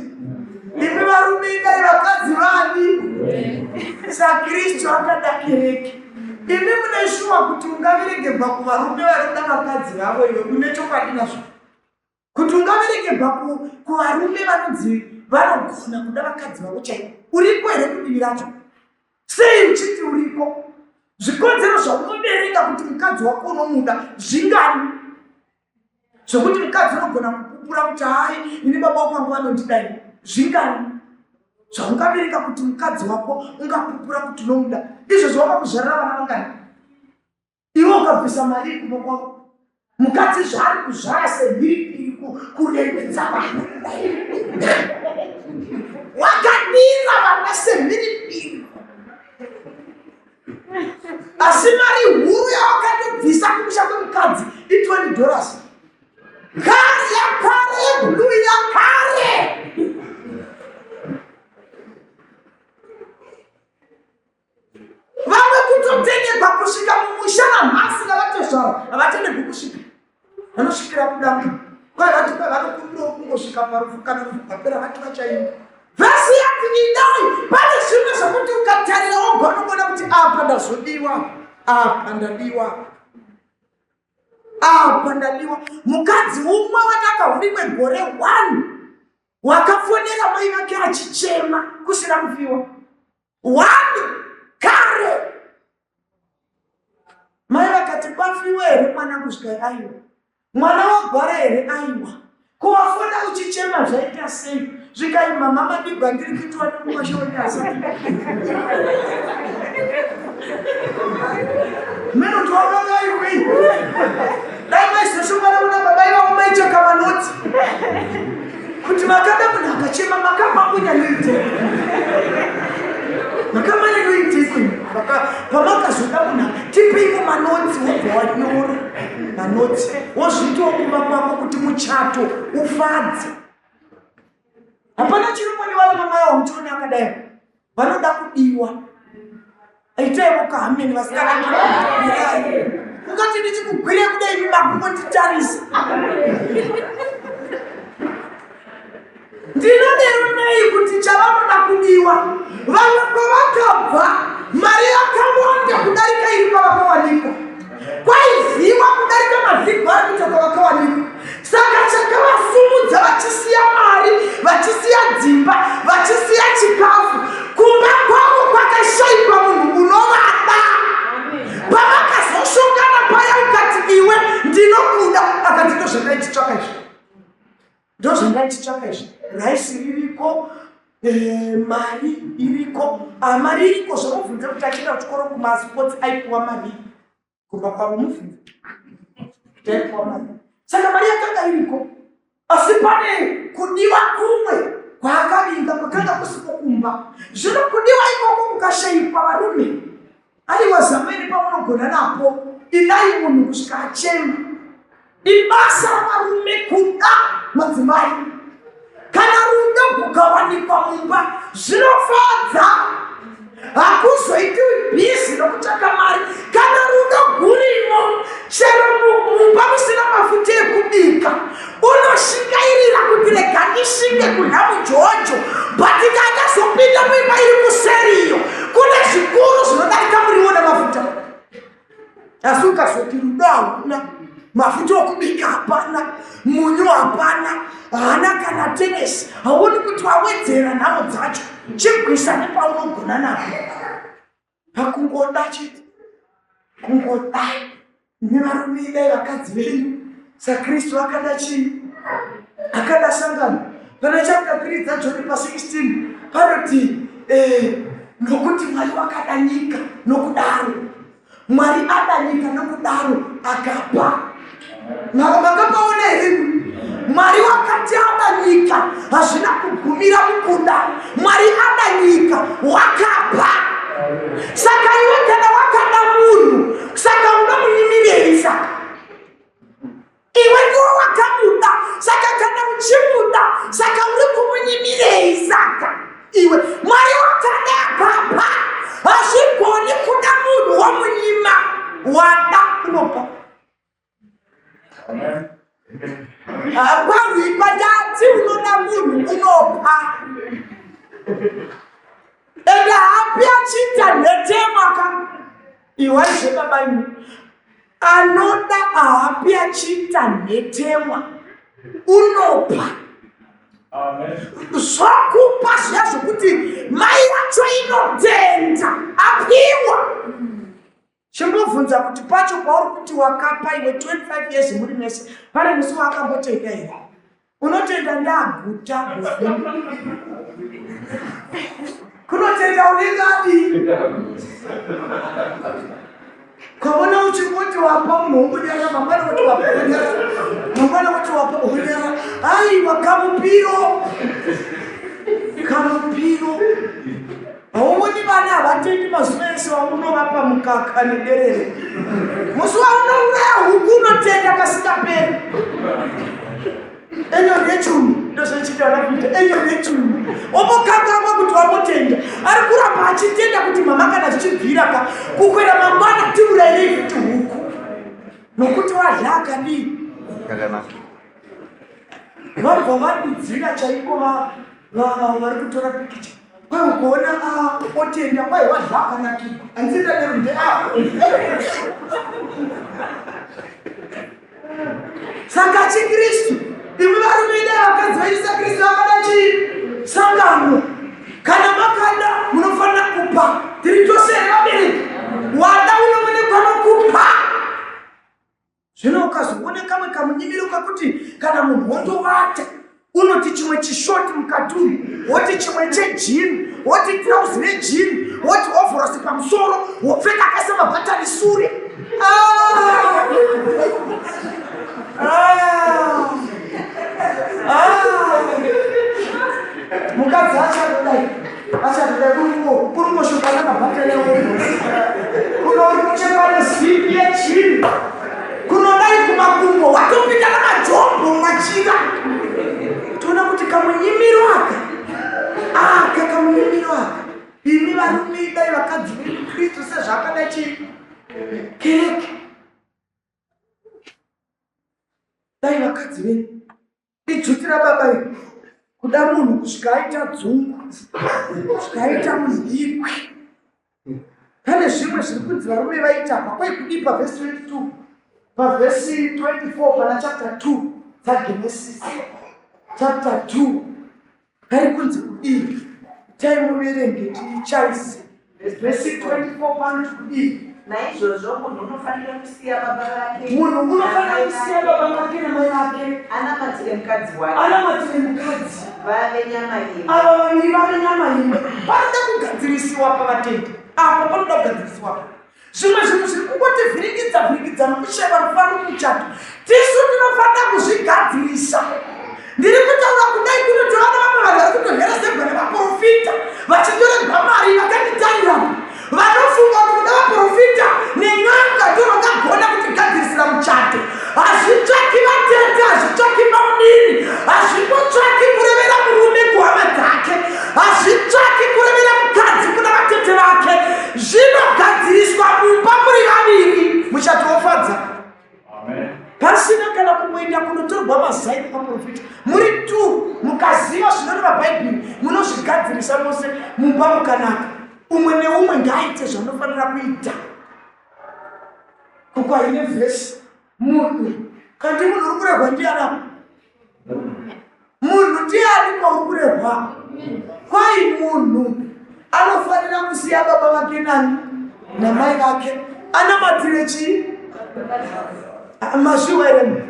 Imi varume idai vakadzi vani saKristu akada kereke. Imi mune shuwa kuti ungaviregerwa kuvarume varida vakadzi vavo iwe une chokwadi nazvo. Kuti ungaviregerwa kuvarume vanogona kuda vakadzi vavo chaivo. Uriko here kudivi racho? Sei uchiti uriko? Zvikonzero zvaunobereka kuti mukadzi wako unomuda zvingani, zvokuti mukadzi unogona kupupura kuti hai ini baba wako vangu vanondidai zvingani, zvaungabereka kuti mukadzi wako ungapupura kuti unomuda izvo zvawakakuzvarira vana vangani. Iwe ukabvisa mari kumba kwako, mukadzi zvaari kuzvara semhiripiri kurembedza vana, wakadira vana semhiripiri, asi mari huru yawakatobvisa kumusha kwemukadzi $20. Kare yakare bluu yakare. Vamwe kutotengerwa kusvika mumusha namhasi navatozvara havatenderwi kusvika, vanosvikira kudanga kwai vati vanokumbirawo kungosvika parufu kana rufu papera vati vachaimba. Vhesi yati idai pane zvimwe zvokuti ukatarira wogona kuona kuti apa ndazodiwa, apa ndadiwa, apa ndadiwa. Mukadzi umwe wataka rimwe gore 1 wakafonera mai vake achichema kusina kufiwa 1 kare. Mai vakati kwafiwa here mwana kusvika aiwa, mwana wagwara here aiwa, kuwafona uchichema zvaita sei? Zvikaima mama digwa ndiri kuitwa nekumashoni asati meno twavangaiwi dai maizosungana kuna baba iva umaicheka manoti kuti makada munhu akachema makamakunya noite makamanya noitei pamakazoda munhu tipeimo manotsi wobva wanyora manotsi wozvitiwo kumba kwako kuti muchato ufadze. Hapana chirumoni wala mama yao mtoni akadai vanoda kudiwa aitai mukahameni vasikana mukati ndichikugwire kudai mimakungotitarisa ndinodero nei kuti chavanoda kudiwa vamwe kwavakabva mari yakawanda kudarika iri kwavakawanikwa, kwaiziwa kudarika mavhigwa ari kuita kwavakawanikwa. Saka chakavasumudza vachisiya mari, vachisiya dzimba, vachisiya chikafu, kumba kwavo kwakashaipa munhu unovada. Pavakazoshongana paya ukati iwe ndinokuda, akati ndozvandaititsvaka izvi, ndozvandaititsvaka izvi, raisi ririko, mari iriko, mari iriko zvamubvunza kuti achienda kuchikoro kumasports aipiwa mari, kumba kwavo mubvunza taipiwa mari. Saka mari yakanga iriko, asi pane kudiwa kumwe kwaakavinga kwakanga kusiko kumba. Zvino kudiwa ikoko kukashaipa varume, aiwa zamani pamunogona napo idai munhu kusvika achema. Ibasa ravarume kuda madzimai. Kana rudo kukawanikwa mumba zvinofadza, hakuzoitiwi bhizi nokutsvaka mari. Kana rudo gurimo, chero mumba musina mafuta ekubika, unoshingairira kuti rega ndishinge kudya mujojo, but ikanyazopinda muimba iri kuseriyo kune zvikuru zvinodarika muriwo namafuta. Asi ukazoti rudo hakuna, mafuta okubika hapana, munyu hapana, hana kana tenesi, hauoni kuti wawedzera nhamo dzacho, chigwisa nepaunogona napo. Hakungoda chete, kungodai nevarume idai vakadzi venyu. SaKristu akada chii? Akada sangana. Pana chapter 3 dzaJoni pa16 panoti nokuti Mwari wakada nyika nokudaro, Mwari ada nyika nokudaro akapa. Makapaona here Mwari wakati ada nyika hazvina kugumira mukuda, Mwari ada nyika wakapa. Saka iwe kana wakada munhu, saka unomunyimirisa. Iwe ndiwe wakamuda, saka kana uchimuda, saka uri kumunyimirisa. Iwe Mwari wakada akapa, hazvigoni kuda munhu womunyima, wada unopa. Parwipa ndati unoda munhu unopa. Ende hapi achita nhetemaka. Iwaizve baba inu, anoda hapi achita nhetemwa unopa. Zvakupa zviya zvokuti mai yacho inotenda apiwa. chimbobvunza kuti pacho pauri kuti wakapa iwe 25 years muri mese pane musi wakambotenda here unotenda ndaguta kunotenda unengadi kwavona uchingoti wapa munhongonyara mangwana kuti wapa unyara mangwana kuti wapa unyara aiwa kamupiro haumoni vana havatendi mazuva ese wamunovapa mukaka nederere musi waunouraya huku unotenda kasingaperi enyo rechumi ndozvichitaanakuita enyo rechumi omukakama kuti wamutenda ari kuramba achitenda kuti mama kana zvichibvira kukwera mangwana tiurayirei kuti huku nokuti wadlaka dii vabva vadudzira chaiko vari kutora pikicha kwai ukuona otenda kwai wadlaka nakiko anzida nerunde saka chikristu imi varume nevakadzi vaisa kristu vakada chii sangano kana makada munofanira kupa tiri tose vabereki wada unoonekwa nokupa zvino ukazoone kamwe kamunyimiro kakuti kana munhu wondovata unoti chimwe chishoti mukati uyu woti chimwe chejini woti trauzi rejini woti ovhorosi pamusoro wopfeka kaisa mabhatani sure mukadzi achadodai kurungoshuka namabhatani kunouri kuchekane zipi yechini kunodai kumakumbo watopinda namajombo machira toona kuti kamunyimiro aka kamunyimiro aka imi varume dai vakadzi vekristu sezvakada chii kereke dai vakadzi venu idzutira baba ii kuda munhu kusvika aita dzungu kusvika aita muhikwi pane zvimwe zviri kunzi varume vaita pakwai kudii pavhesi 22 pavhesi 24 pana chapter 2 dzagenesis chapter 2 hari kunzi kudii taimuverenge tichaise vhesi 24 panoti kudii naizvozvo munhu unofanira kusiya baba vake munhu unofanira kusiya baba vake namai vake anamatire mukadzi wake anamatire mukadzi vave nyama imwe ava vaviri vave nyama imwe panoda kugadzirisiwa pavatendi apo panoda kugadzirisiwa zvimwe zvinhu zviri kungoti vhiringidza nokusheva rufaro muchato tisu tinofanira kuzvigadzirisa ndiri kutaura kudai kunotovana vamwe vanhu vari kutonhera segwene vaprofita vachitorerwa mari vakanditariramo vanofunga kuti kuda vaprofita nen'anga ndorongagona kutigadzirisira muchato hazvitsvaki vatete hazvitsvaki maunini hazvimbotsvaki kurevera murume kuhama dzake hazvitsvaki kurevera mukadzi kuna vatete vake zvinogadziriswa mumba muri vaviri muchato wofadza pasina kana kumboenda kunotorwa mazaini paprofita muri 2 mukaziva zvinoreva bhaibheri munozvigadzirisa mose mumba mukanaka umwe neumwe ngaaite zvanofanira kuita kukwaine vhesi munhu kandi munhu uri kurehwa ndiana munhu ndiani kwauri kurehwa kwai munhu anofanira kusiya baba vake nani namai vake anamatire chii mazviweremu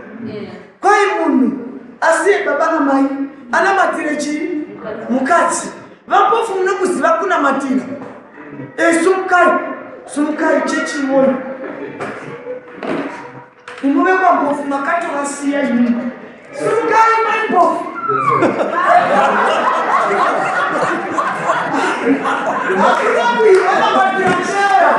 kwai munhu asiye baba namai anamatire chii mukadzi vapofu munokuziva kunamatira sumukai chechi imoni imuve kwambofu makatovasiya ini sumukai maimbofu akunakuivanamatira chera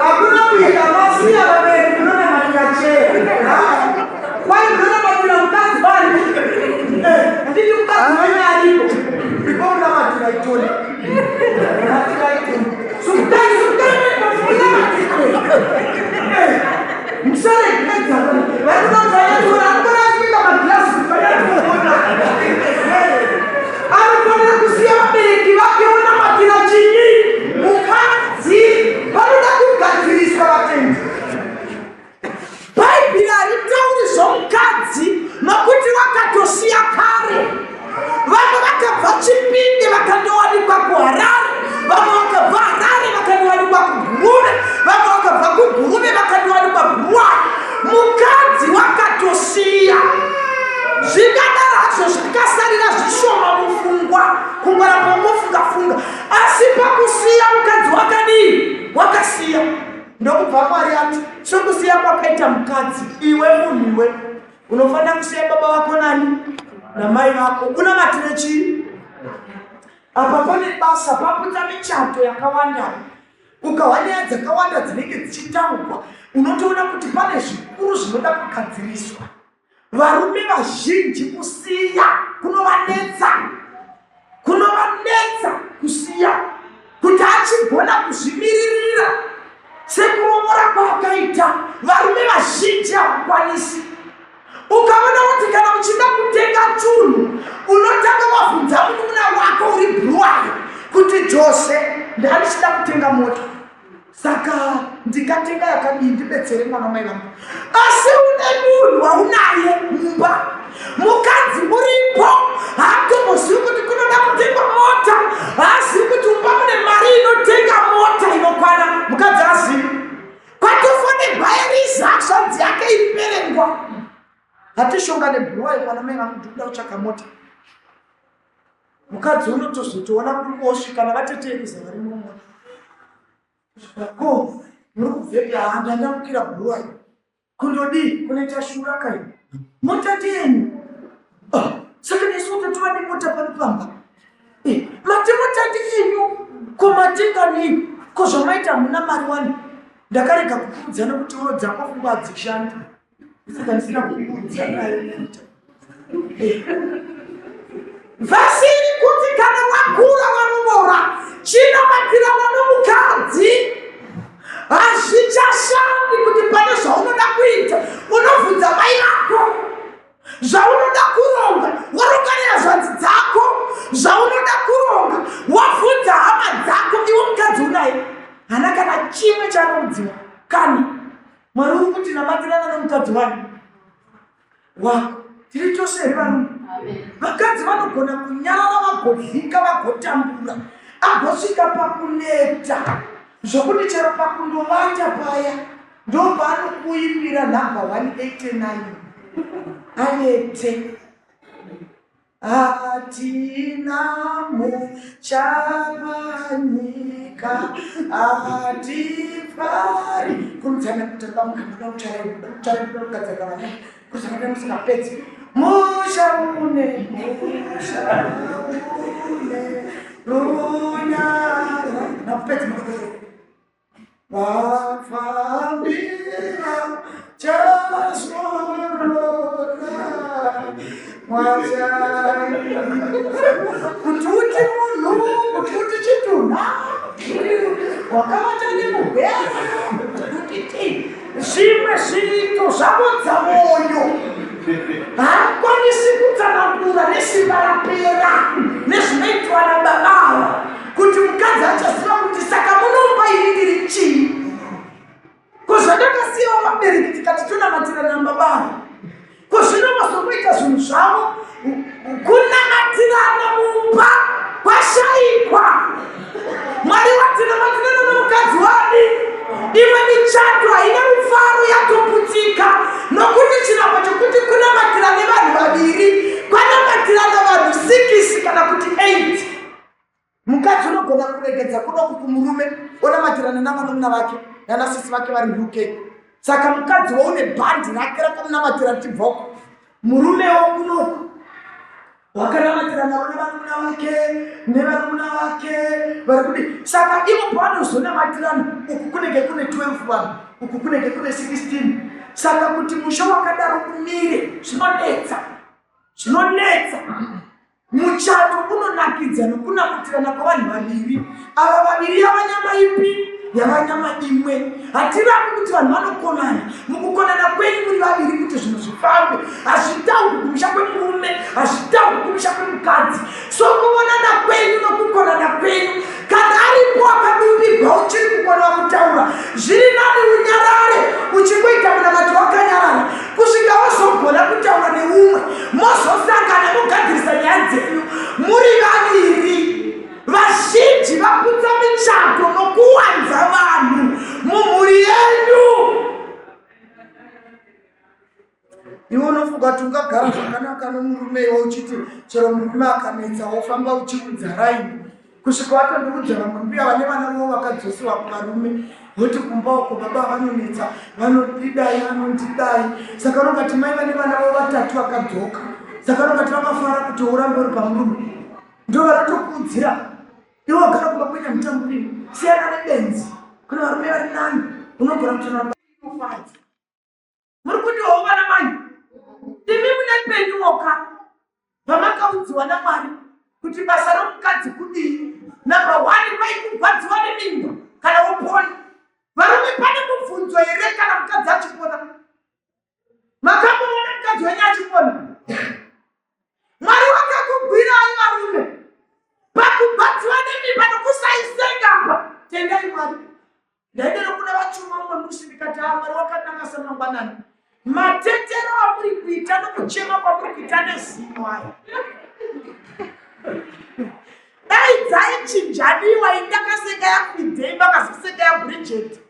hakuna kuita masiya vaveri munonamatira chera kwai munonamatira mukadzi vari handiti mukadzi wenye aripo ikomunamatira itoni musaregedza varikunaaaaakuika magilasi anofanira kusiya vabereki vake onamatira chii mukadzi vanoda kugadziriswa vatendi bhaibheri haritauri zvomukadzi nokuti vakatosiya kare vamwe vakabva chipinge vakandowana zvikadaro hazvo zvakasarira zvishoma mupfungwa kungoramba ngofunga asi pakusiya mukadzi wakadii wakasiya ndokubva Mwari ati sokusiya kwakaita mukadzi iwe munhu iwe unofanira kusiya baba vako nani namai vako unamatire chii apa pane basa pakuita michato yakawanda ukawanya dzakawanda dzinenge dzichitaurwa unotoona kuti pane zvikuru zvinoda kugadziriswa varume vazhinji kusiya kunovanetsa kusiya kuti achigona kuzvimiririra sekuromora kwakaita varume vazhinji havakwanisi ukaona kuti kana uchida kutenga chunhu unotanga wabvunza munun'una wako uri bhuwayo kuti Jose ndanichida kutenga moto saka ndikatenga yakadii ndibetsere mwana mai vangu asi une munhu waunaye mumba mukadzi uripo haatomozivi kuti kunoda kutenga mota haazivi kuti mumba mune mari inotenga mota inokwana mukadzi azivi kwatofanirwa iriza shanzi yake iriperengwa hatishonga nebhuwayo mwana mai vangu ndikuda kutsvaka mota mukadzi unotozotoona kurikosvikana vateteeriza vari mumwe ko muri kubvepya handa ndamukira bhuwayo kundodii kunoita shura kai mota ndiyenyu saka nesu utotova nemota pano pamba matemota ndiyenyu komatenga nii kozvamaita muna mari wani ndakarega kukuudzana kuti uno dzako pfungwa hadzishandi saka ndisina kukuudzana mota vasiri kuti kana wakura warumora chinomatirana nomukadzi hazvichashandi kuti pane zvaunoda kuita unobvunza mai vako zvaunoda kuronga waronga nehazvanzi dzako zvaunoda kuronga wabvunza hama dzako iwe mukadzi unaye hana kana chimwe chanoudziwa kana Mwari uri kuti namatirana nomukadzi wani wako tiri tose here varume vakadzi vanogona kunyarara vagovhika vagotambura agosvika pakuneta zvokuti chero pakundovata paya ndopaanokuimbira nhamba 189 anete hatina muchavanyika hatifari kunzana kutanga mukanda ucharaiukadzakavanya kuzakada musikapedzi mushaune lunyara napedzi vafambira chazorora mwazai kuti uti munhu kuti uti chitunha wakavata nemugwera kuti zvimwe zviito zvavodza moyo haakwanisi kutsanangura nesimba rapera nezvinoitwa nababava kuti mukadzi achaziva kuti saka munomba iri ndiri chii kuzvadakasiyawo vabereki tikati tonamatirana nababava kuzvinomazokuita zvinhu zvavo kunamatirana mumba kwashaikwa Mwari watinamatirana nomukadzi wadi imwe michato haina mufaro yatoputika nokuti chinangwa chokuti kunamatira nevanhu vaviri kwanamatirana vanhu 6 kana kuti 8 mukadzi unogona kuregedza kunokuti murume onamatirana navanun'una vake nanasisi vake vari UK saka mukadzi waune bhandi rake rakamunamatira tibvoko murumewo kunoku wakanamatirana nevanun'una vake nevanun'una vake vari kudi saka ivo pavanozonamatirana uku kunenge kune 12 vanhu uku kunenge kune 16 saka kuti musha wakadaro kumire zvinonetsa muchato unonakidza nokunamatirana kwavanhu vaviri ava vaviri yavanyama ipi yavanyama imwe hatirapi kuti vanhu vanokonana mukukonana kwenyu muri vaviri kuti zvinhu zvifambe hazvitauri kumusha kwemurume hazvitauri kumusha kwemukadzi so kuonana kwenyu nokukonana kwenyu kana aripo akadumbirwa uchiri kukona kutaura zviri nani unyarare uchingoita munamati wakanyarara kusvika wazogona kutaura neumwe mozosangana mogadzirisa nyaya dzenyu muri vaviri vazhinji vaputsa michato nokuwanza vanhu mumhuri yenyu iwe unofunga kuti ungagara zvakanaka nomurume iwe uchiti chero murume akanetsa wofamba uchiudza raini kusvika watondiudza vamwe mbuya vane vana vavo vakadzosiwa kuvarume voti kumba uko baba vanonetsa vanodidai vanondidai saka unongati mai vane vana vavo vatatu vakadzoka saka unongati vakafara kuti urambe uri pamurume ndo vanotokuudzira iwe wagara kumba kuita mutamburi siyana nebenzi kuna varume vari nani unogona kutonafadza muri kundiwo vana mai imi mune penyuoka pamakaudziwa naMwari kuti basa romukadzi kudii namba 1 vaikugwadziwa nemimba kana wopona varume pane mubvunzo here kana mukadzi achipona makamboona mukadzi wenyu achipona Mwari wakakugwirai varume pakugwadziwa nemimba nokusaisengapa tendai Mwari ndaidero kuna vachuma umwe musi ndikati Mwari wakanaka samangwanani matetero amuri kuita nokuchema kwamuri kuita nezino aya dai dzaichinjaniwa indakaseka yakwidhei makaziseka yaBridget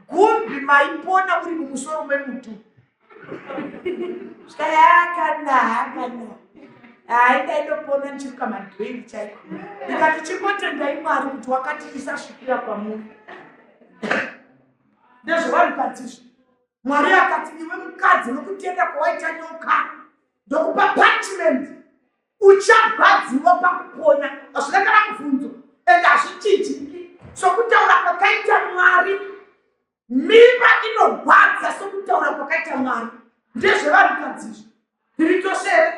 gumbi maipona muri mumusoro memutu skayakanaka hai ndaindopona ndichiruka madhwei chaiko ndikati chingotendai Mwari kuti wakati isasvikira kwamuri ndezvavarikatizvo Mwari akati iwe mukadzi nokutenda kwawaita nyoka ndokupa punishment uchagwadziwa pakupona hazvina kana mubvunzo ende hazvichitiki sokutaura kwakaita Mwari mimba inogwadza sokutaura kwakaita Mwari ndezvavarikadzizvo tiritosere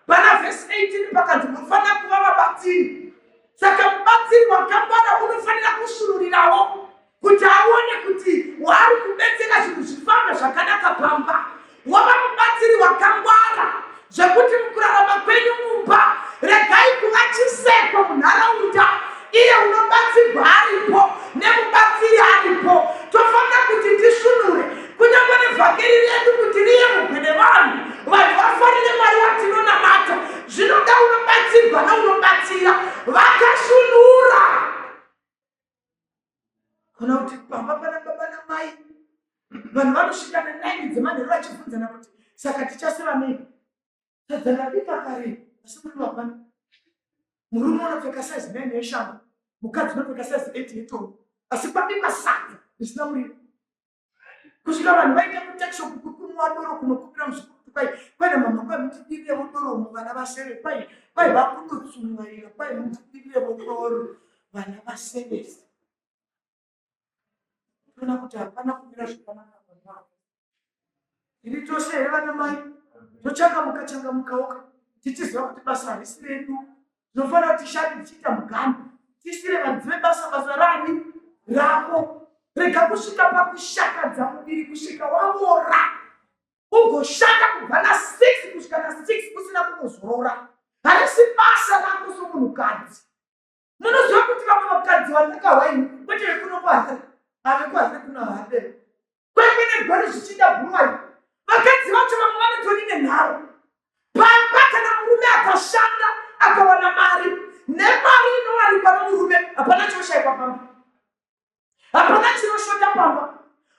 pana vhesi 18 pakanzi munofanira kuva vabatsiri saka mubatsiri wakangwara unofanira kushururirawo kuti aone kuti wari kubetsera zvinhu zvifambe zvakanaka pamba wava mubatsiri wakangwara zvekuti mukurarama kwenyu mumba regai kuva chiseko munharaunda iye unobatsirwa aripo nemubatsiri aripo tofanira kuti tishunure kunyange nevhakeri redu kuti riye mugwene vanhu vanhu vafarire Mwari watinonamata zvinoda unobatsirwa naunobatsira vakashunura kana kuti pamba pana baba namai vanhu vanosvika ne9 dzemanheru vachibvunzana kuti saka tichaseva nei tadzanabika kare asi muri vapana murume unopfeka size 9 yeshangu mukadzi unopfeka size 8 yetombo asi kwabikwa sadza risina muriwo kusvika vanhu vaita mutakishopu kukumwa doro kunokupira muzvikuru kwai mama kwai mutidirirevo doro vana vasere kwai vakunotsumwarira kwai mutidirirevo doro vana vasevese tona kuti hapana kumira zvakanaka vanhu iri tose here vana mai tochangamuka tichiziva kuti basa harisi redu tinofanira kuti shandi tichiita mugani tisire vadzive basa rani rako rega kusvika pakushakadza muviri kusvika waora ugoshanda kubva na6 kusvika na6 kusina kumuzorora harisi basa rako somunhukadzi munoziva kuti vamwe vakadzi vandakahwaini kwete vekunokwahari havekuhari kuna hade kwekene gori zvichida bhuruwai vakadzi vacho vamwe vanotori nenharo pamba kana murume akashanda akawana mari nemari inowanikwa nomurume hapana chinoshayikwa pamba hapana chinoshota pamba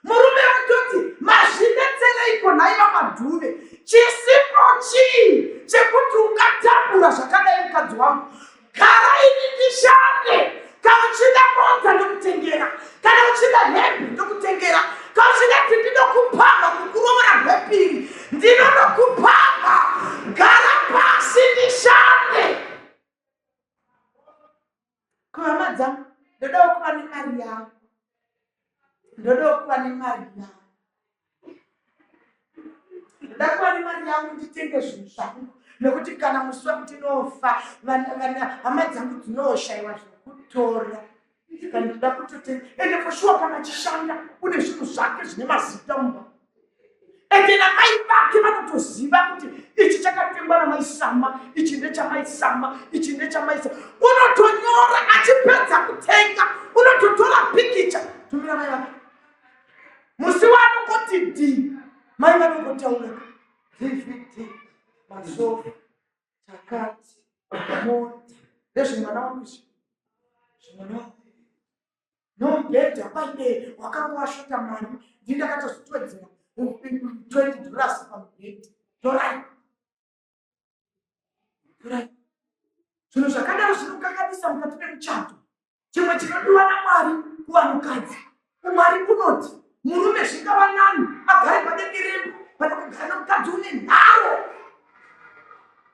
murume watoti mazvinetsereiko nhaiva madhuve chisipo chii chekuti ungatambura zvakadai mukadzi wangu gara ini ndishande kana uchida mota ndokutengera kana uchida hembe ndokutengera kana uchida kuti ndinokupanga kukurovora gwepiri ndinonokupanga gara pasi ndishande kuhama dzangu ndodawo kuva nemari yangu ndodawo kuva nemari yangu ndoda kuva nemari yangu nditenge zvinhu zvangu nekuti kana musi wakuti ndinofa hama dzangu dzinoshayiwa zvekutora saka ndoda kutotenga ende poshuwa kana chishanda une zvinhu zvake zvine mazita mumba ende namai vake vanotoziva kuti ichi chakatengwa namaisama ichi ndechamaisama ichi ndechamaisama unotonyora achipedza kutenga unototora pikicha tumira mai vake musi wanongoti d mai vanongotaura dvd masofa chakati mota nezvimwana wanguzi zvimwana wangu nomubhedha kwaide wakanga washota mari ndindakatozvitwedzera $20 pamubhedha torai. Zvinhu zvakadaro zvinokanganisa mukati memuchato. Chimwe chinodiwa naMwari kuvanhukadzi, Mwari unoti murume zvingava nani agare padenga rembo pana kugara nomukadzi une nharo.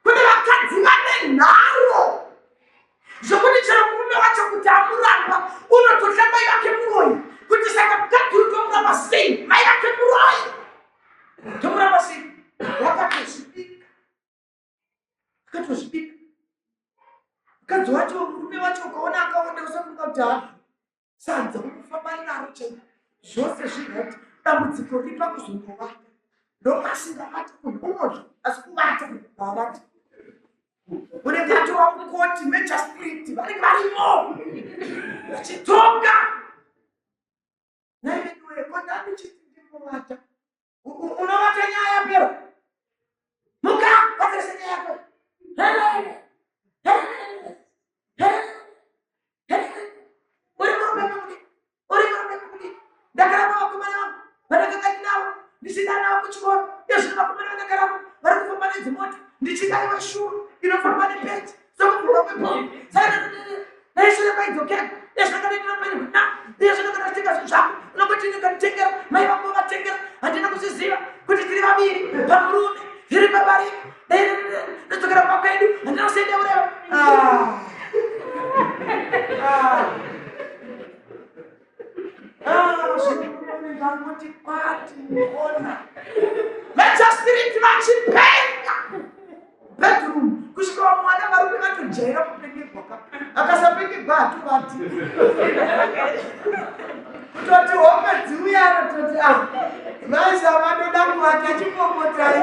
Kune vakadzi vane nharo zvokuti chero murume wacho kuti amuramba unototya mai vake muroyi kuti saka mukadzi uri tomuramba sei, mai vake muroyi tomuramba sei. Wakatozvibika, mukadzi wacho murume wacho ukaona akaonda usafunga kuti ha sadza ukufamba naro chena zvose zvingati dambudziko ripa kuzondovata ndopasingavati munhu unozvo asi kuvata havati. Unenge atova mukoti mejustriti vanenge varimo vachitonga naiveduwe kondani chiti ndimovata unovata nyaya pero muka vatarisa nyaya yako uri murume mekudi ndakaramba vakomana vangu vandakangani navo ndichinda navo kuchikoro izvino vakomana vandakaramba vari kufamba nedzimota ndichidaiwa shuru inofamba nepeti sokufamba kwebhombi naishure kwaidzokera ezvakadaiinopenina ezvinokanatitenga zvinhu zvako unongoti inokanitengera mai vangu vavatengera handina kuzviziva kuti tiri vaviri pamurume tiri pabarika ndodzokera pakwedu handina kusaenda ureva. Zvinoonekangoti kwati ona vechastiriti vachipenga bedroom kusvika mwana varume vatojaira kupengegwaka akasapengegwa hatuvati kutoti hope dziuya anototi vaisa vanoda kuvata chimbomotai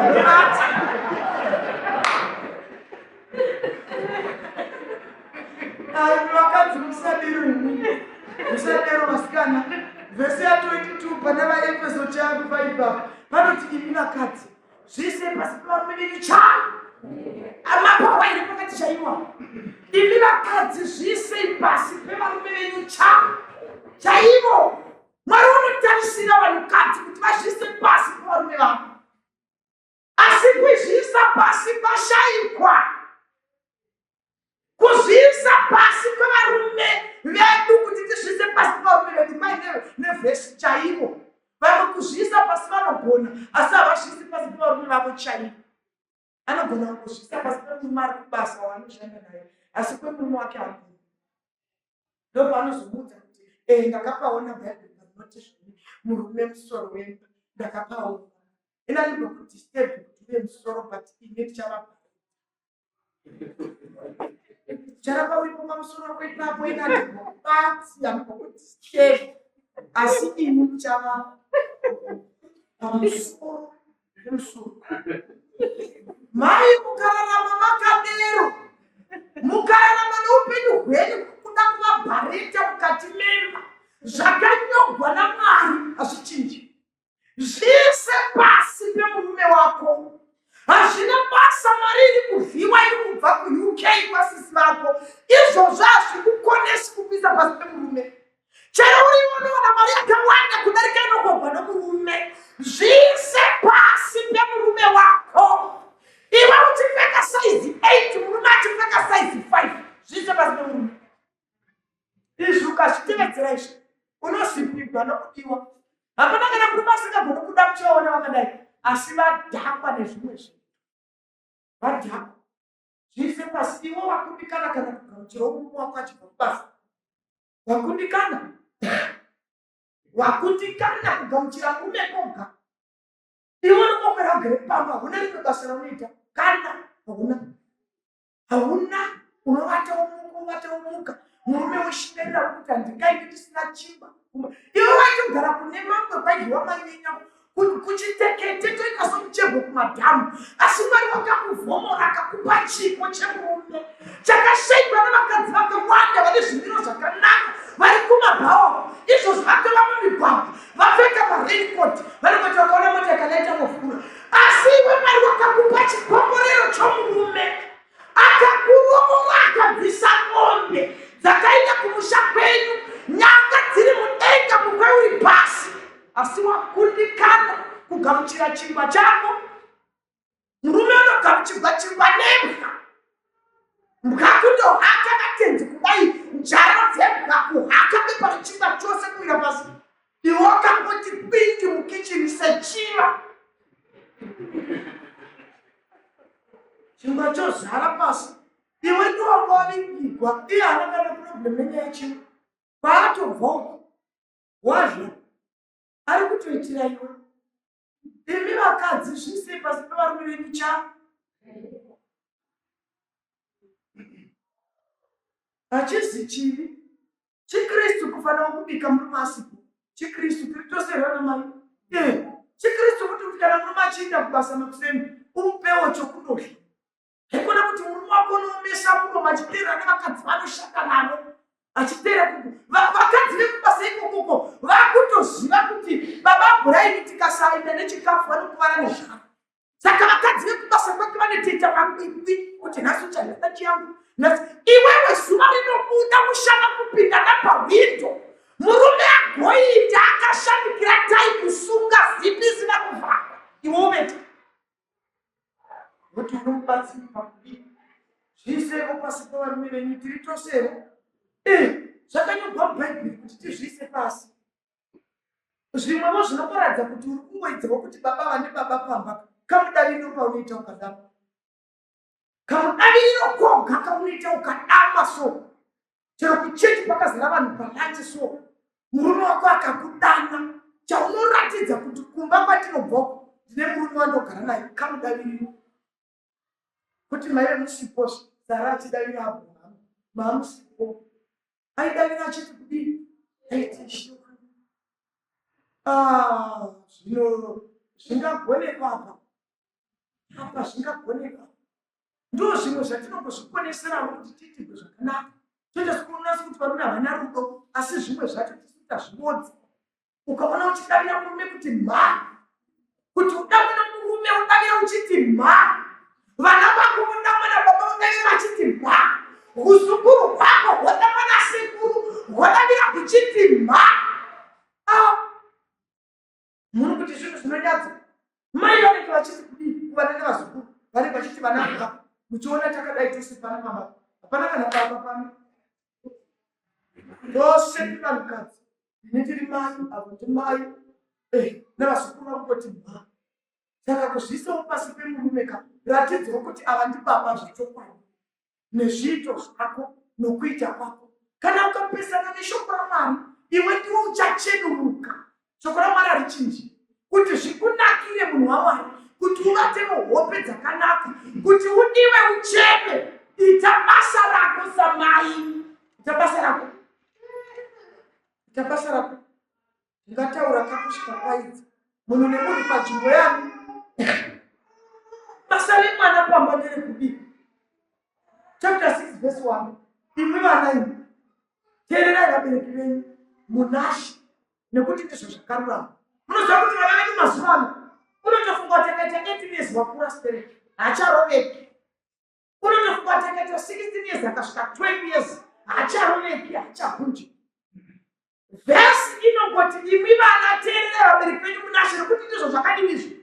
ati vakadzi musadero imwe musadero vasikana. Vhesi ya 22 pana vaefeso chavo 5 vanoti imi vakadzi zvise pasi pevarume venyu chavo amapawa iri pakati chaiwa. Imi vakadzi zvise pasi pevarume venyu chaivo. Mwari unotarisira vanhukadzi kuti vazvise pasi pevarume vavo, asi kuzviisa pasi kwashaikwa. Kuzviisa pasi pevarume vedu kuti tizvise pasi pevarume vedu kwaine nevhesi chaivo. Vamwe kuzviisa pasi vanogona asi havazvisi pasi pevarume vavo chaivo. Anogona kuzviisa pasi pemurume ari kubasa waanoshanda naye asi kwemurume wake hakuna. Ndo paanozomuudza kuti ndakapaona bhaibheri rinoti zvini murume musoro wenyu ndakapaona. Inalipo kuti step kuti uve musoro but ine tichava charapa uripo pamusoro kwepapo inatibati anokuti step asi imi muchava pamusoro pemusoro. Mai mukararama makadero, mukararama noupenyu hwenyu kuda kuvabhareta mukati memba zvakanyogwa naMwari hazvichinji. Zvise pasi pemurume wako. Hazvina basa mari iri kuvhiwa iri kubva kuUK kwasisi vako izvozvo hazvikukonesi kupisa pasi pemurume. Chero uri unoona mari yakawanda kudarika inogogwa nomurume. Zvise pasi pemurume wako. Iwe uchipfeka saizi 8 murume achipfeka saizi 5 zvise pasi pemurume. Izvi ukazvitevedzera izvi unosipigwa nokudiwa. Hapana kana murume asingagoni kuda muchivaona vakadai asi vadhakwa nezvimwe zvinhu. Vadhakwa zvise pasi. Iwo wakundikana kana kugamuchira murume wako achibva kubasa. Wakundikana kugamuchira murume koga. Iwe unokwera ugere pamba huna rimwe basa raunoita kana hauna unovata umuka murume weshindaira kuti handingaiti ndisina chimba. Iwe waitogara kune mamwe kwaidyiwa mai venyu kuchitekete toita somuchego kumadhamu asi Mwari wakakuvhomora akakupa chipo chemurume chakashaikwa nevakadzi vakawanda vane zvimiro zvakanaka vari kumabhawa izvozvo vatova mumigwagwa vapfeka mareikoti vari kuti vakaona mota yakanaita muvhura asi iwe Mwari wakakupa chikomborero chomurume akakuromora akabvisa mombe dzakaenda kumusha kwenyu nyanga dziri mudenga mukwe uri pasi asi wakundikana kugamuchira chimba chako. murume unogamuchirwa chingwa nembwa. Mbwa kutohaka katenzi kudai njara dzembwa kuhaka pepari chingwa chose kuwira pasi. Iwe wakangoti pindi mukicheni sechiva. Chingwa chozara pasi. Iwe ndowakavigigwa. Iye haana kana problem nenyaya yechingwa. Paatobva wazva ari kutoitira iwe. Imi vakadzi zvise pasi pevarume venyu cha. Hachizi chivi. ChiKristu kufanira kubika murume asipo. ChiKristu tiri toserwa namai. ChiKristu kuti kana murume achienda kubasa makuseni umupewo chokudosha. Haikona kuti murume wako unomesa muromo achiteera nevakadzi vanoshanda navo. Achiteera vakadzi vekubasa ikokoko vakutoziva kuti baba Bhuraini tikasaenda nechikafu vanokuvara nezvaro. Saka vakadzi vekubasa kwake vanotoita makwikwi kuti nhasi uchadada chiyangu. Iwewe zuva rinobuda mushana kupinda napahwindo. Murume agoita akashandikira tai kusunga zipi zina kuvhara. Iwe umeti. Kuti unomubatsiri pakudii. Zviisewo pasi pevarume venyu tiri tosere. Zvakanyorwa mubhaibheri kuti tizviise pasi. Zvimwewo zvinokuratidza kuti uri kungoidzawo kuti baba vane baba pamba. Kamudaviriro paunoita ukadama. Kamudaviriro koga kaunoita ukadama so. Chero kuchechi pakazara vanhu palanje so. Murume wako akakudana. Chaunoratidza kuti kumba kwatinobva ndine murume wandogara naye. Kamudaviriro. Kuti maive musipo Sara achidavira Abraham. Mamusipo. Aidavira achiti kudii? Aiti shoko. Zvino zvingagoneka apa zvingagoneka. Ndo zvimwe zvatinongozvikonesera kuti tiitirwe zvakanaka. Totozikunasa kuti varume havana rudo, asi zvimwe zvacho tisita zvinodzi. Ukaona uchidavira murume kuti mha. Kuti udavira murume udavira uchiti mha. Vana vako vodamana baba udavira achiti mha. Uzukuru hwako hwadamana sekuru hwadavira kuchiti mha. Munhu kuti zvinhu zvinonyadza. Mai vanenge vachiti kudii kuvanenge vazukuru. Vanenge vachiti vananga. Muchiona takadai tose pana mama. Hapana kana baba pano. Tose tivanhukadzi. Ine tiri mai, avo ndimai. Navazukuru vakungoti mha. Saka kuzviisawo pasi pemurume ka. Ratidzawo kuti ava ndibaba zvechokwadi. Nezviito zvako nokuita kwako. Kana ukapesana neshoko raMwari, iwe ndiwe uchachenuruka. Shoko raMwari harichinji. Kuti zvikunakire munhu waMwari, kuti uvatewo hope dzakanaka, kuti udiwe ucheme. Ita basa rako samai. Ita basa rako. Ita basa rako. Ngataura kakusvika paidzi. Munhu nemunhu panzvimbo yangu. Basa remwana pamba nderekudii. Chapter 6 verse 1. Imwe vana imi. Teererai vabereki venyu. Munashi. Nekuti ndizvo zvakarurama. Munoziva kuti vana venyu mazuva ano. Unotofunga tekete years wakura spirit. Hacharoveki. Unotofunga tekete 16 years akasvika 12 years. Hacharoveki, hachahunji. Verse inongoti imwe vana teererai vabereki venyu munashi nekuti ndizvo zvakadinizvo.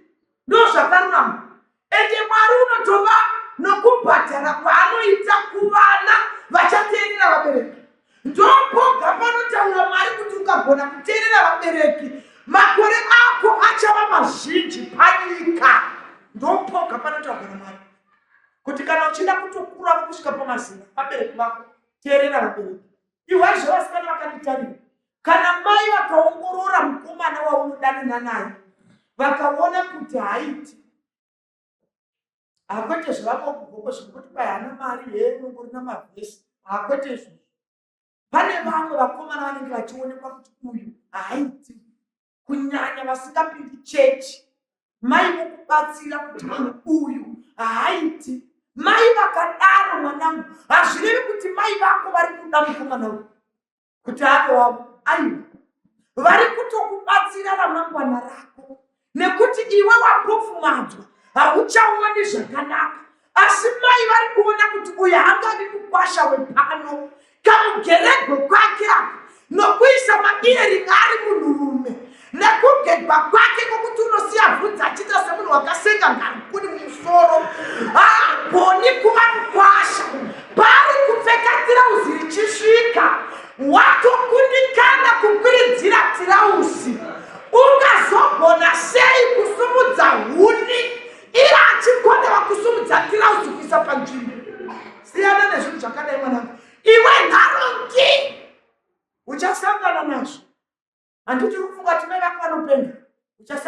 Ndo zvakarurama. Ende Mwari unotova nokubhadhara kwaanoita kuvana vachateerera vabereki. Ndopoga panotaura Mwari kuti ukagona kuteerera vabereki, makore ako achava mazhinji panyika. Ndopoga panotaura Mwari kuti kana uchida kutokura kusvika pamazina vabereki vako, teerera vabereki. Ihwazvo vasikana vakanditarira. Kana mai vakaongorora mukomana waunodanana naye, vakaona kuti haiti hakwete zvavakogoko zvekuti pai hana mari unongori namavhesi. Hakwete izvozvo. Pane vamwe vakomana vanenge vachionekwa kuti uyu haiti. Kunyanya vasingapindi chechi. Mai vokubatsira kuti munhu uyu haiti. Mai vakadaro mwanangu. Hazvirevi kuti mai vako vari kuda mukomana uyu kuti ave wavo. Aiwa. Vari kutokubatsira ramangwana rako. Nekuti iwe wapofumadzwa. Hauchaoni zvakanaka. Asi mai vari kuona kuti uyu hangavi mukwasha wepano. Kamugeregwe kwake ako. Nokuisa maiyeringi ari munhurume. Nekugegwa kwake kokuti unosiya bvudzi achiita semunhu wakasenga ngarikuni mumusoro.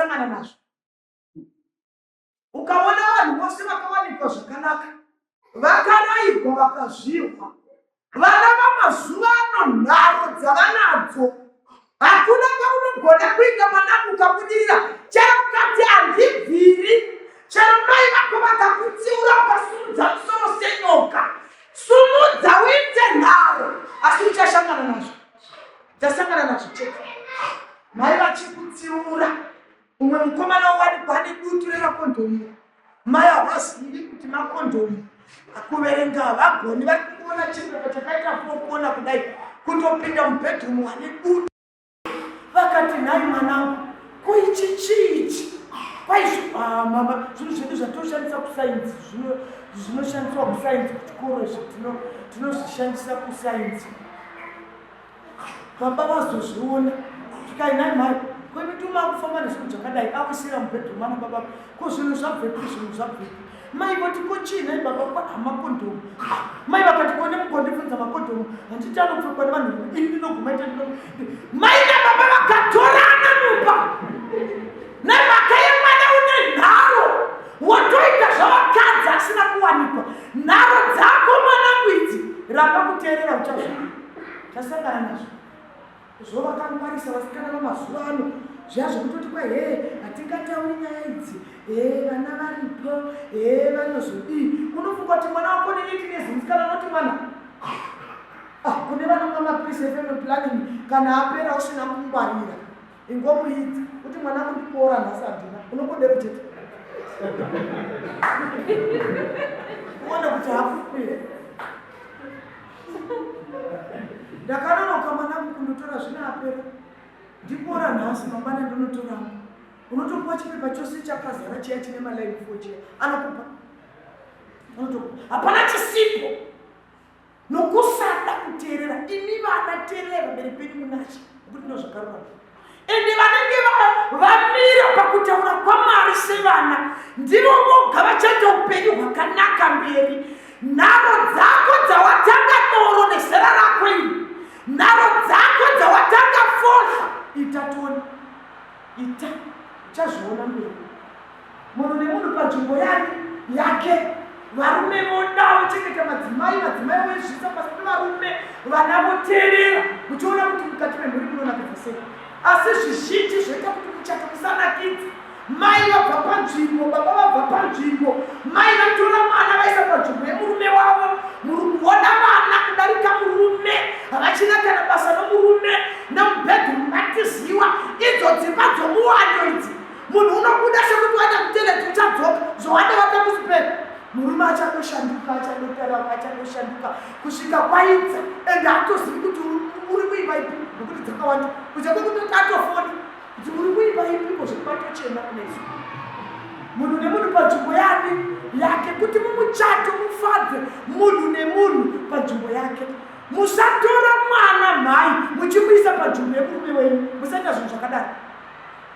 ndasangana nazvo. Ukaona vanhu vose vakawanikwa zvakanaka, vakarairwa vakazvirwa, vana vamazuva ano nharo dzavanadzo, hakuna kaunogona kuita mwana ukabudirira. Chero ukati handibviri, chero mai vako vakakutsiura ukasimudza musoro senyoka, sumudza uite nharo, asi uchasangana nazvo. Ndasangana nazvo chete. Mai vachikutsiura, umwe mukomana wawanikwa ane dutu remakondomu, mai havazivi kuti makondomu akuverenga havagoni, vari kuona chipepa chakaita fokona kudai kutopinda mubhedhumu wane dutu. Vakati nhai mwanangu, kuichi chiichi? Mama, zvinhu zvedu zvatoshandisa kusainzi, zvinoshandiswa kusainzi kuchikoro izvi tinozvishandisa kusainzi. Baba vazozviona tikai nhai mai kwemituma kufamba nezvinhu zvakadai awisira mubhedhumu ana baba ko zvinhu zvabvepi zvinhu zvabvepi. Mai voti kochii nhai baba hamakondomu. Mai vakati kone mukondibvunza makondomu handiti anopfekwa nevanhu ini ndinoguma ita mai nababa vakatorana mumba nemhaka yemwana une nharo wotoita zvavakadzi asina kuwanikwa. Nharo dzako mwanangu idzi ramba kuteerera uchazvo. Tasangana nazvo zvovakangwarisa vasikana vamazuva ano zvazvo kutoti kwa hatingatauri nyaya idzi, vana varipo, vanozodii. Unofunga kuti mwana wako nenyiki musikana noti mwana kune vanomwa mapirisi efamily planning kana apera usina kungwarira ingomuidzi kuti mwana wangu ndikuora nhasi handina unongodero chete uone kuti hakukwire. Ndakanonoka mwanangu kundotora zvina apera ndikuora nhasi mangwana ndonotoramo. Unotokupa chipepa chose chakazara chiya chine malaini 4 chiya anokupa. Hapana chisipo nokusada kuteerera. Imi vana teerera mberi penyu munachi kuti ndozvakarurama. Ende vanenge vamira pakutaura kwaMwari sevana ndivo voga vachaita upenyu hwakanaka mberi. Nharo dzako dzawatanga doro nezera rako iri, nharo dzako dzawatanga fosha, itatoni ita uchazviona mberi. Munhu nemunhu panzvimbo yake, varume voda vochengeta madzimai, madzimai voizvisa pasi pevarume, vana voteerera, uchiona kuti mukati memhuri kunonakidza sei. Asi zvizhinji zvoita kuti muchato musanakidze. Mai vabva panzvimbo, baba vabva panzvimbo, mai vatora mwana vaisa panzvimbo yemurume wavo, murukuona vana kudarika murume, havachina kana basa nomurume, nomubhedhumu matiziwa, idzo dzimba dzomuwando idzi. Munhu unobuda sekuti waenda kuteredzi uchadzoka, zvowanda vata musipera. Murume achadoshanduka, achadotarama, achadoshanduka, kusvika kwaidza, ende hatozivi kuti uri kuimba ipi, nokuti dzakawanda, kucha kwekutoti atofoni. Kuti uri kuimba ipi kozvipatochena kunesu. Munhu nemunhu panzvimbo yake, kuti mumuchato mufadze munhu nemunhu panzvimbo yake. Musatora mwana mhai muchimuisa panzvimbo yemurume wenyu, musaita zvinhu zvakadaro.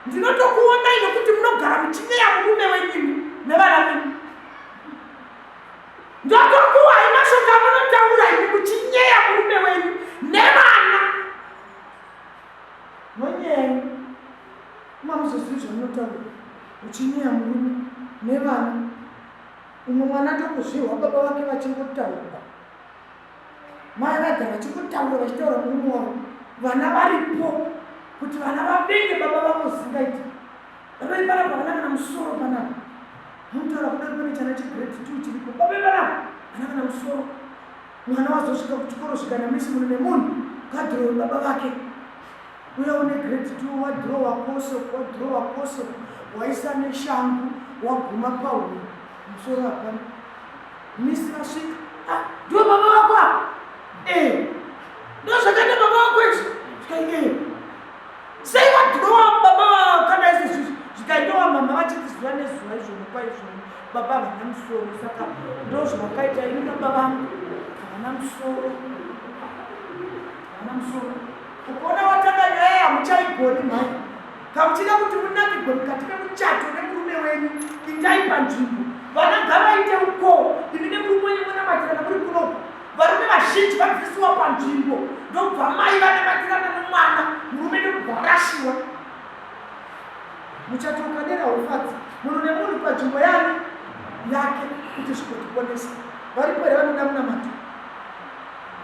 Ndinotokuonai nokuti munogara muchinyeya murume wenyu nevana venyu. Ndotokuwa inashoka munotaura ini muchinyeya murume wenyu nevana. Nonyeya mamuzozivi zvamunotaura muchinyeya murume nevana. Umwe mwana ndokuzvirwa baba vake vachingotaura, mai vagara vachingotaura vachitaura murume wavo, vana varipo kuti vana vavenge baba vavo zingaiti. Baba ipana pavana kana musoro panapa munotaura kudari pane chana chegrade 2 chiripo. Baba ipana vana kana musoro, mwana wazosvika kuchikoro zvikanamisi munhu nemunhu kadhirowe baba vake. Uya une grade 2 wadhirowa koso waisa neshangu waguma pauri musoro hapana. Misi vasvika ndiwo baba vako apa ndo zvakaita baba vako izvi sei wadhirowa baba kana izvi zvikaitowa mama vachiti zuva nezuva izvoni kwaizvoni baba havana musoro. Saka ndo zvakaita ini baba vangu havana musoro. Ukaona watanga nyaya hamuchaigoni mhai, kamuchida kuti munakirwe mukati memuchato nemurume wenyu, indai panzvimbo. Vana ngavaite uko, imi nemurume wenyu munamatirana muri kunoku. Varume vazhinji vabvisiwa panzvimbo, ndobva mai vanamatirana nomwana, murume ndobva arashiwa. muchatokanera ufadzi munhu nemunhu panzvimbo yake kuti zvikotiponesa. Varipo here vanoda munamato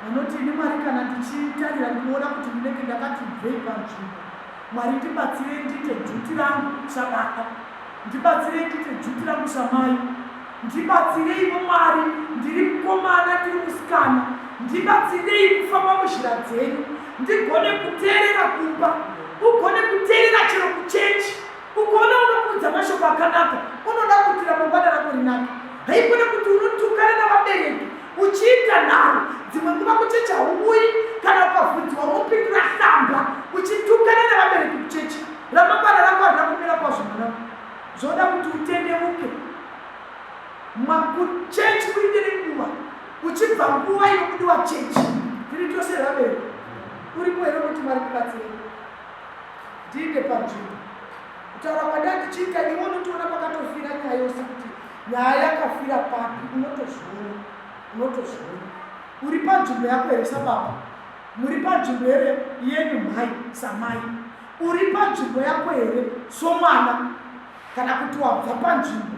vanoti ini Mwari kana ndichitarira ndinoona kuti ndinenge ndakati bvei panzvimbo, Mwari ndibatsirei ndiite juti rangu sababa, ndibatsirei ndiite juti rangu samai, ndibatsireiwo Mwari ndiri mukomana ndiri musikana, ndibatsirei kufamba munzira dzenyu, ndigone kuteerera kumba, ugone kuteerera chero kuchechi, ugone unokuudza mashoko akanaka, unoda kuti ramangwana rako rinaka. Haikona kuti unotukana navabereki uchiita nharo dzimwe nguva kuchechi hauuyi, kana ukabvunzwa unopindura samba uchitukana navabereki kuchechi, ramangwana rako harina kumira kwazvo mwana. Zvoda kuti utendeuke kuchechi kuite nenguva, uchibva nguva inobudiwa chechi tiri tose vabereki. Uripo here kuti Mwari kubatsirei ndiinde panzvimbo kutaura kwada ndichiita iwe unotoona pakatofira nyaya yose kuti nyaya yakafira papi, unotozviona. Uri panzvimbo yako here sababa, muri panzvimbo here yenyu mhai samai, uri panzvimbo yako here somwana, kana kuti wabva panzvimbo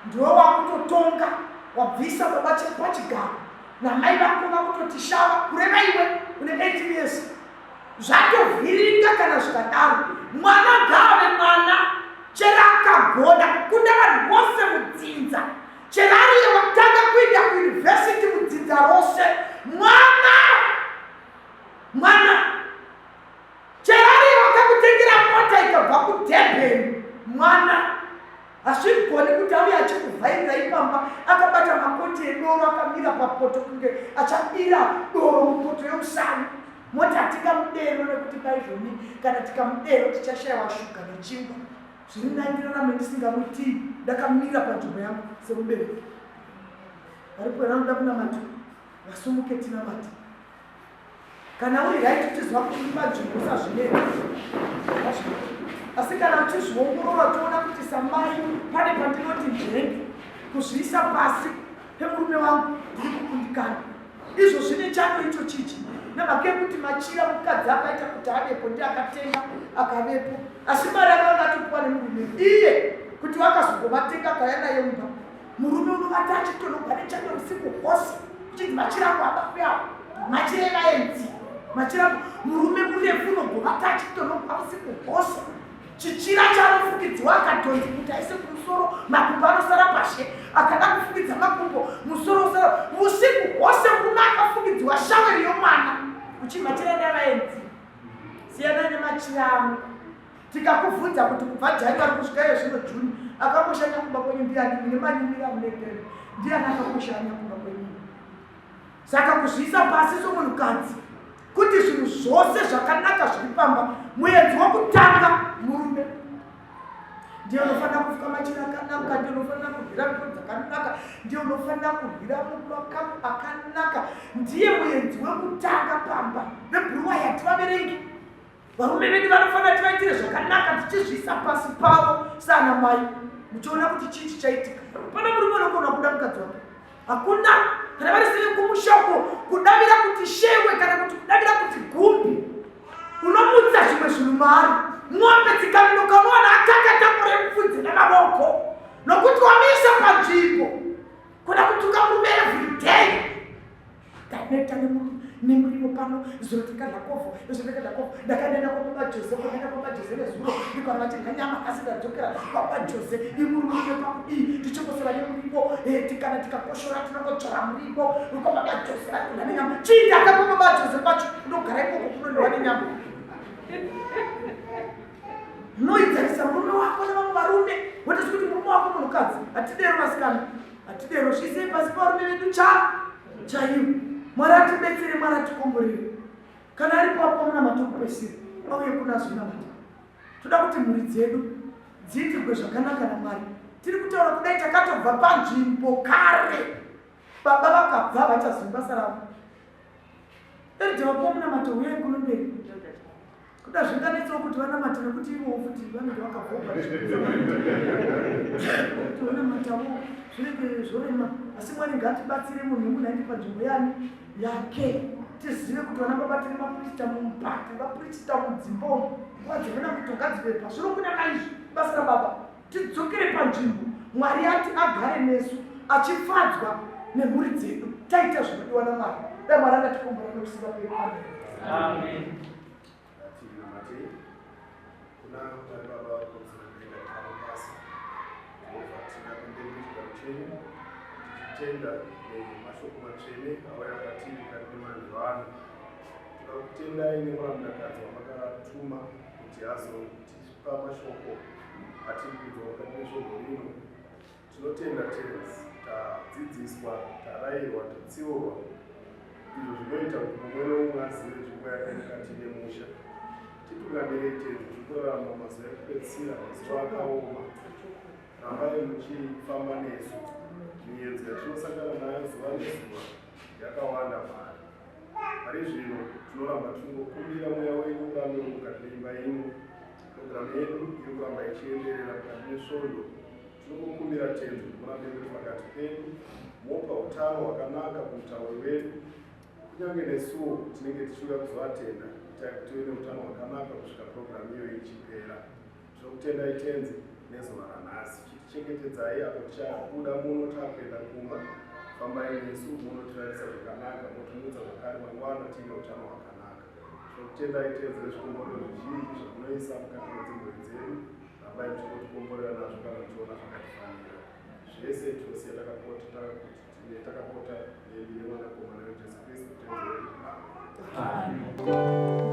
ndiwe wakutotonga wabvisa baba pachigaro namai vako vakutoti shava kureva iwe une 18 years, zvatovhiringa kana zvikadaro. Mwana ngave mwana chero akagoda kukunda vanhu vose mudzinza, chero ariye watanga kuenda kuyunivhesiti mudzinza rose, mwana chero ariye wakakutengera mota ikabva kuDurban, mwana. Hazvigoni kuti auye achikuvhairira ipamba akabata makoti edoro akamira papoto kunge achabira doro mupoto yomusana. Mota tikamudero nekuti paizvoni kana tikamudero tichashayiwa shuga nechingwa. Zviri 9 rame ndisingamutii, ndakamira panzvimbo yangu semubereki. Varipo vanoda kunamata, vasumuke tinamata. Kana uri right uchizwa kuti panzvimbo sazvinei, asi kana uchizviongorora toona kuti samai pane pandinoti ndenge kuzviisa pasi pemurume wangu ndiri kukundikana. Izvo zvine chando icho chichi nemhaka yekuti machira mukadzi akaita kuti avepo ndiye akatenga akavepo, asi mari akanga atopiwa nemurume iye kuti wakazongovatenga akauya naye mumba. Murume unovata achitonogwa nechando usiku hwose uchinzi machira angu akakuyawo, machira evaenzi, machira murume murefu unogomata achitonogwa usiku hwose. Chichira chanofukidziwa akadhonzi kuti aise kumusoro, makumbo anosara pashe, akada kufukidza makumbo musoro usara usiku hwose. Murume akafukidziwa shaweri yomwana uchimachira nevaenzi. Siyana nemachira angu. Tikakuvhunza kuti kubva January kusvika iyo zvino June akakoshanya kumba kwenyu ndiani, mune manyimira munendere ndiani akakoshanya kumba kwenyu. Saka kuzviisa pasi somunhukadzi kuti zvinhu zvose zvakanaka zviri pamba, muedzi wokutanga murume ndiye unofanira kufuka machira akanaka, ndiye unofanira kurhira mvura dzakanaka, ndiye unofanira kurhira mumakamu akanaka, ndiye muedzi wekutanga pamba. Nebhuruwa yativabereki varume vedu vanofanira tivaitire zvakanaka tichizviisa pasi pavo sana mai. Muchiona kuti chii chichaitika. Pana murume unogona kuda mukadzi wake, hakuna. Kana vari siri kumushoko kudavira kuti shewe kana kuti kudavira kuti gumbi, unomutsa zvimwe zvinhu maari. Mwombe dzikanonoka unoona akakatakure mupfudzi namaboko nokuti wamisa panzvimbo kuda kutuka murume every day. Kaneta nemurivo pano zvinotokadha kofu zvinotokadha kofu ndakadenda kwababa Jose kwenda kwababa Jose nezuro ndikwana vati nyama asidadzokera kwababa Jose imurume pakudi tichokosera nemurivo tikana tikakoshora tinongodzvara murivo kwababa Jose vakuna nenyama chii ndakakwababa Jose pacho ndogara ikoko kunondiwa nenyama. Noidzarisa murume wako nevamwe varume wototi kuti murume wako munhukadzi hatidero masikana hatidero zvisei pasi pavarume vedu chaivo. Mwari atibetsere, Mwari atikomborere. Kana ari papo muna matokupesira auye kuna zvinamata. Toda kuti mhuri dzedu dziitirwe zvakanaka naMwari. Tiri kutaura kudai takatobva panzvimbo kare, baba vakabva vachazomba basa ravo. Eridza vapo muna mata uyai kunomberi kuda zvinganetsawo kuti vanamata nekuti ivowo futi vanenge vakabvoba kuti vanamatawo zvinenge zvorema. Asi Mwari ngatibatsire munhu nemunhu panzvimbo yake. Tizive kuti vana baba tiri vaprista mumupati, vaprista mudzimbomo, nguva dzemuna kutongadzipepa zviro kuna maizvi basa baba tidzokere panzvimbo Mwari ati agare nesu achifadzwa nemhuri dzedu taita zvinodiwa naMwari. Dai Mwari akatikombora nokusimba kwedu. Amen. Tenda mashoko matsvene auya kwatiri kati manzwano. Toda kutendai nemurandakadzi wamakatuma kuti azotipa mashoko atiri kunzwa mukati meshoko rino. Tinotenda tenzi tadzidziswa, tarayirwa, tatsiurwa, izvo zvinoita kuti mumwe nomumwe azive nzvimbo yake mukati memusha. Titungamire tenzi titorarama mazuva ekupedzisira, mazuva akaoma. Rambai muchifamba nesu. Miyedzo yatinosangana nayo zuva nezuva yakawanda Mwari. Pari zvino tinoramba tingokumbira mweya wenyu urambe mukati meimba yenyu. Programu yedu iri kuramba ichienderera mukati mesvondo. Tinokukumbira tenzi murambe muri pakati pedu, mopa utano hwakanaka kumutauri wedu. Kunyange nesuwo tinenge tichiuya kuzovatenda, itai kuti tive neutano hwakanaka kusvika programu iyo ichipera. Tinokutendai tenzi nezuva ranhasi. Chengetedzai apo tichabuda muno takuenda kumba. Fambai nesu munotirarisa zvakanaka, motimudza zvakare mangwana tiine utano hwakanaka. Tinokutendai tenzi nezvikomborero zvizhinji zvamunoisa mukati medzimwe dzedu. Rambai muchikomborera nazvo kana tichiona zvakatifanira. Zvese tinosiya takapota nedu nemwanakomana weJesu Kristu tenzi wedu. Amen.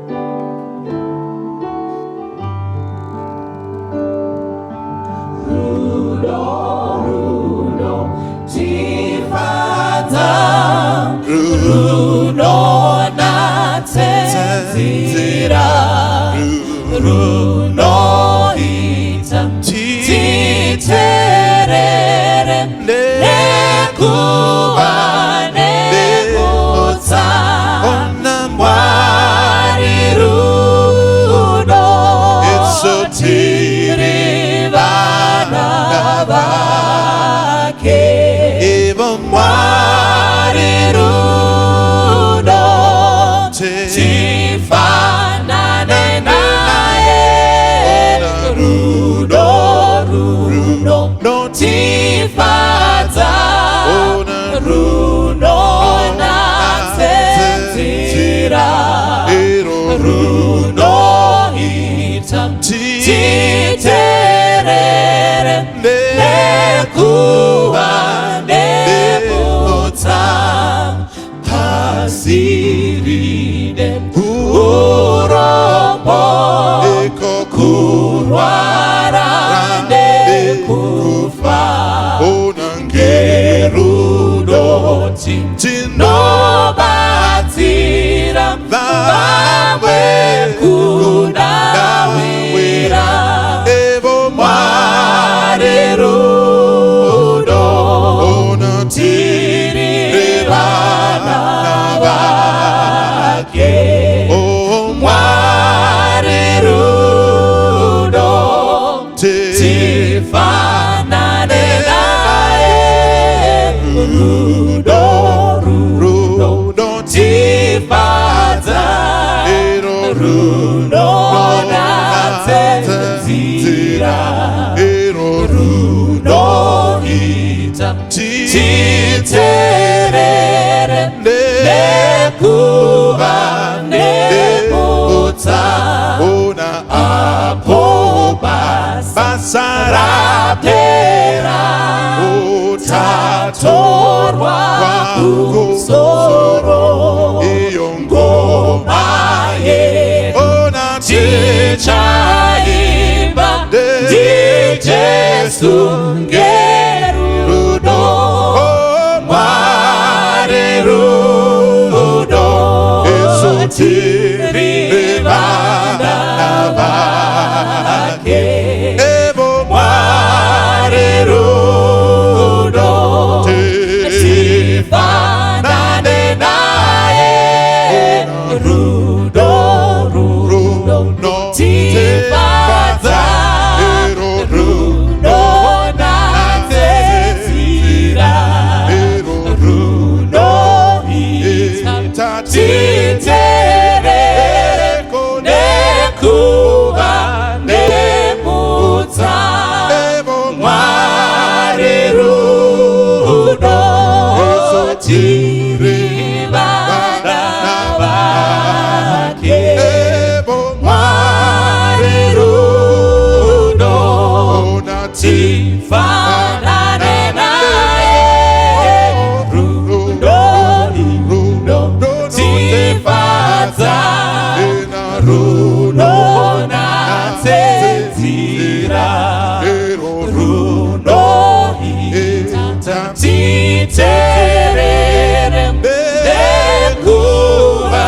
iterere bekuva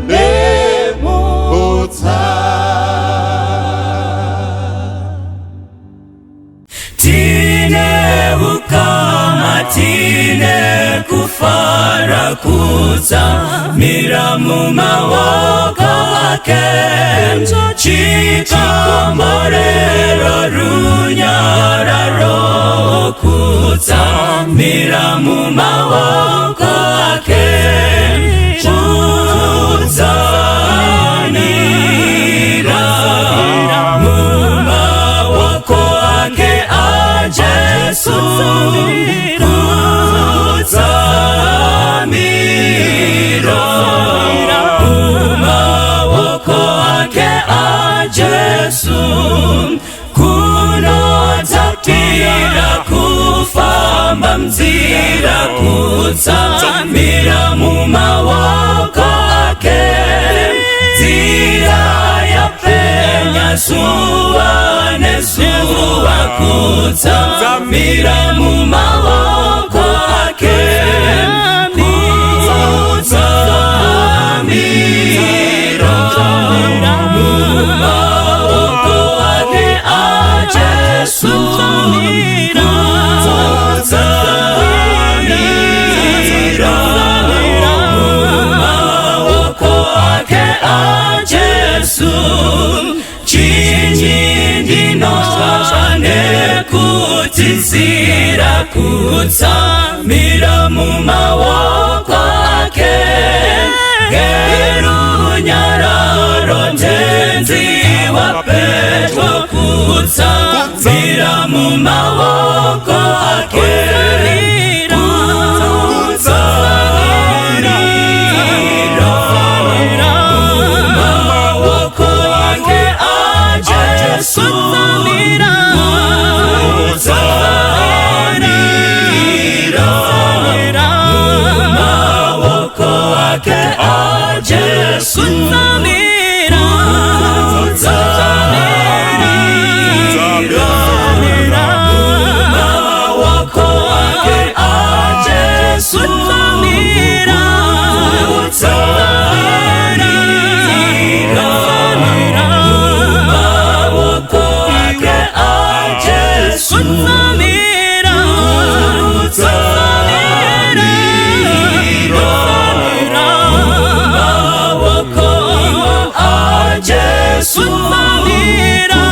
bemutsa. Tine ukama, tine kufara kutsamira mumawoko ake, chikomborero runyararo kutsamira mumawoko ake, kutsamira mumawoko ake a Jesu, kutsamira mumawoko ake a Jesu, kunodzatira kufamba mzira, kutsamira mumawoko ake, nzira yapenya zuva nezuva, kutsamira mumawoko ake, kutsamira mumawoko ake a Jesu, kutsamira mumawoko ake a Jesu, chinyindinozvane kutizira, kutsamira mumawoko ake, gerunyararo tenzi wapedyo, kutsamira mumawoko ake, kutsamira mumawoko ake a Jesu, kutsamira mumawoko ake a Jesu, kutsamira mumawoko ake a Jesu, kutsamira mumawoko ake a Jesu, kutsamira mumawoko a Jesu, kutsamira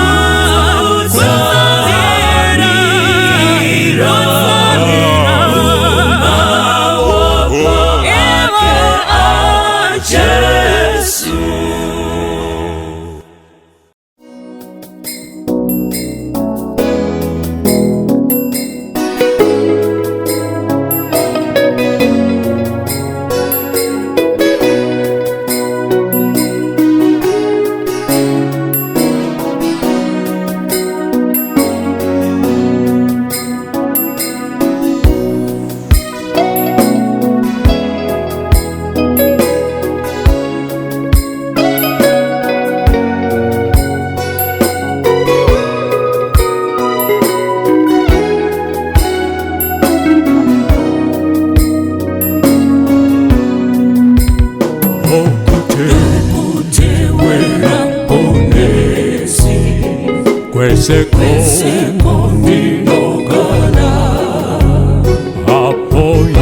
mumawoko ake a Jesu. Queste convinogana apoi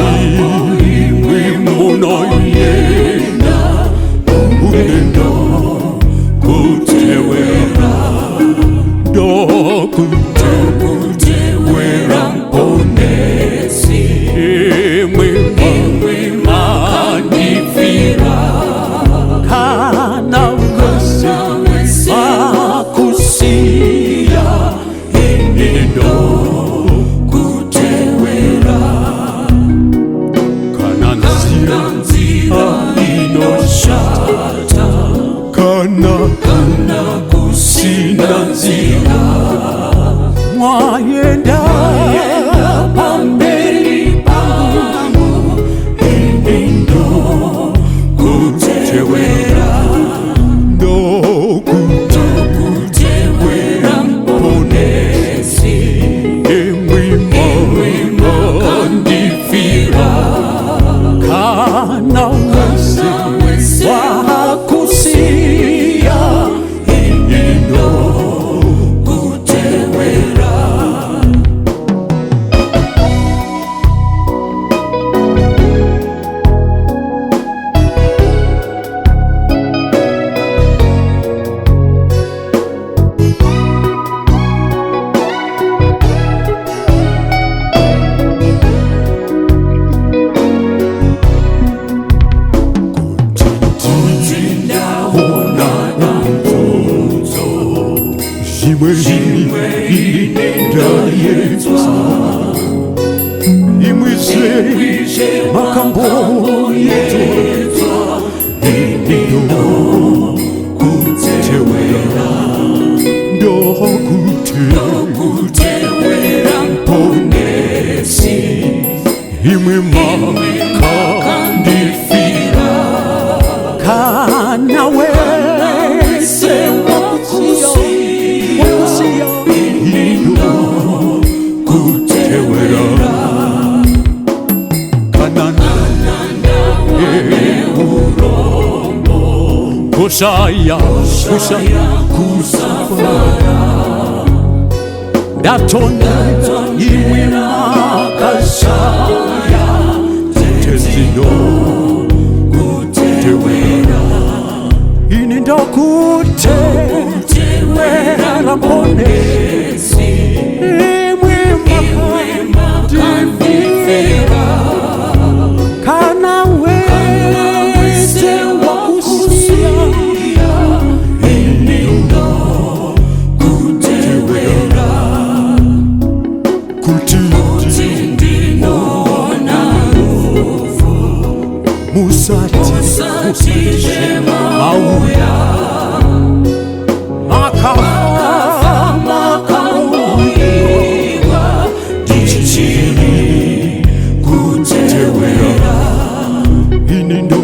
wimonoyena unendo kutewera dokutewera mponesi mwima nifira kana wese akusia inendo kutewera kana nzira inoshata kana kusina nzira mwayenda pamberi pangu inendo kutewera kutewera mponesi emwima ndifira imwize makambo yetwa inindo kutewera ndokutewera mponesi imwe makandifira kana wese wakusiya inindo kutewera kusaya kusafara datona imwe makasaya tezino kutewera ini ndo kutewera mponesi imwe makandifira kana wese wakusiya inindo kutewera kuti ndinona rufu musati mauya makauiwa dichiri kutewera ini ndo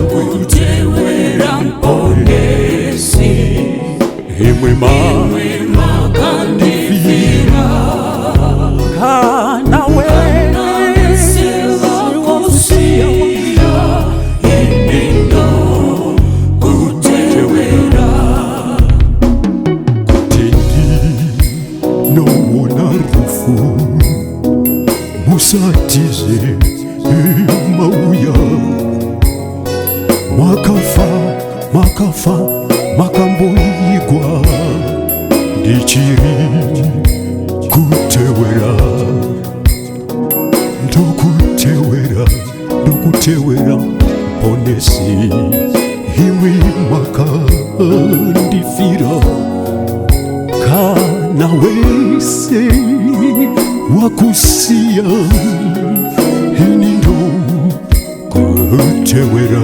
kutewera mponesi imwe makandifira kana wese wakusiya ini ndo kutewera kuti ndinowona rufu musatize mauya makafa makamboigwa ndichiri kutewera ndokutewera mponesi imwe makandifira kana wese wakusiya ini ndo kutewera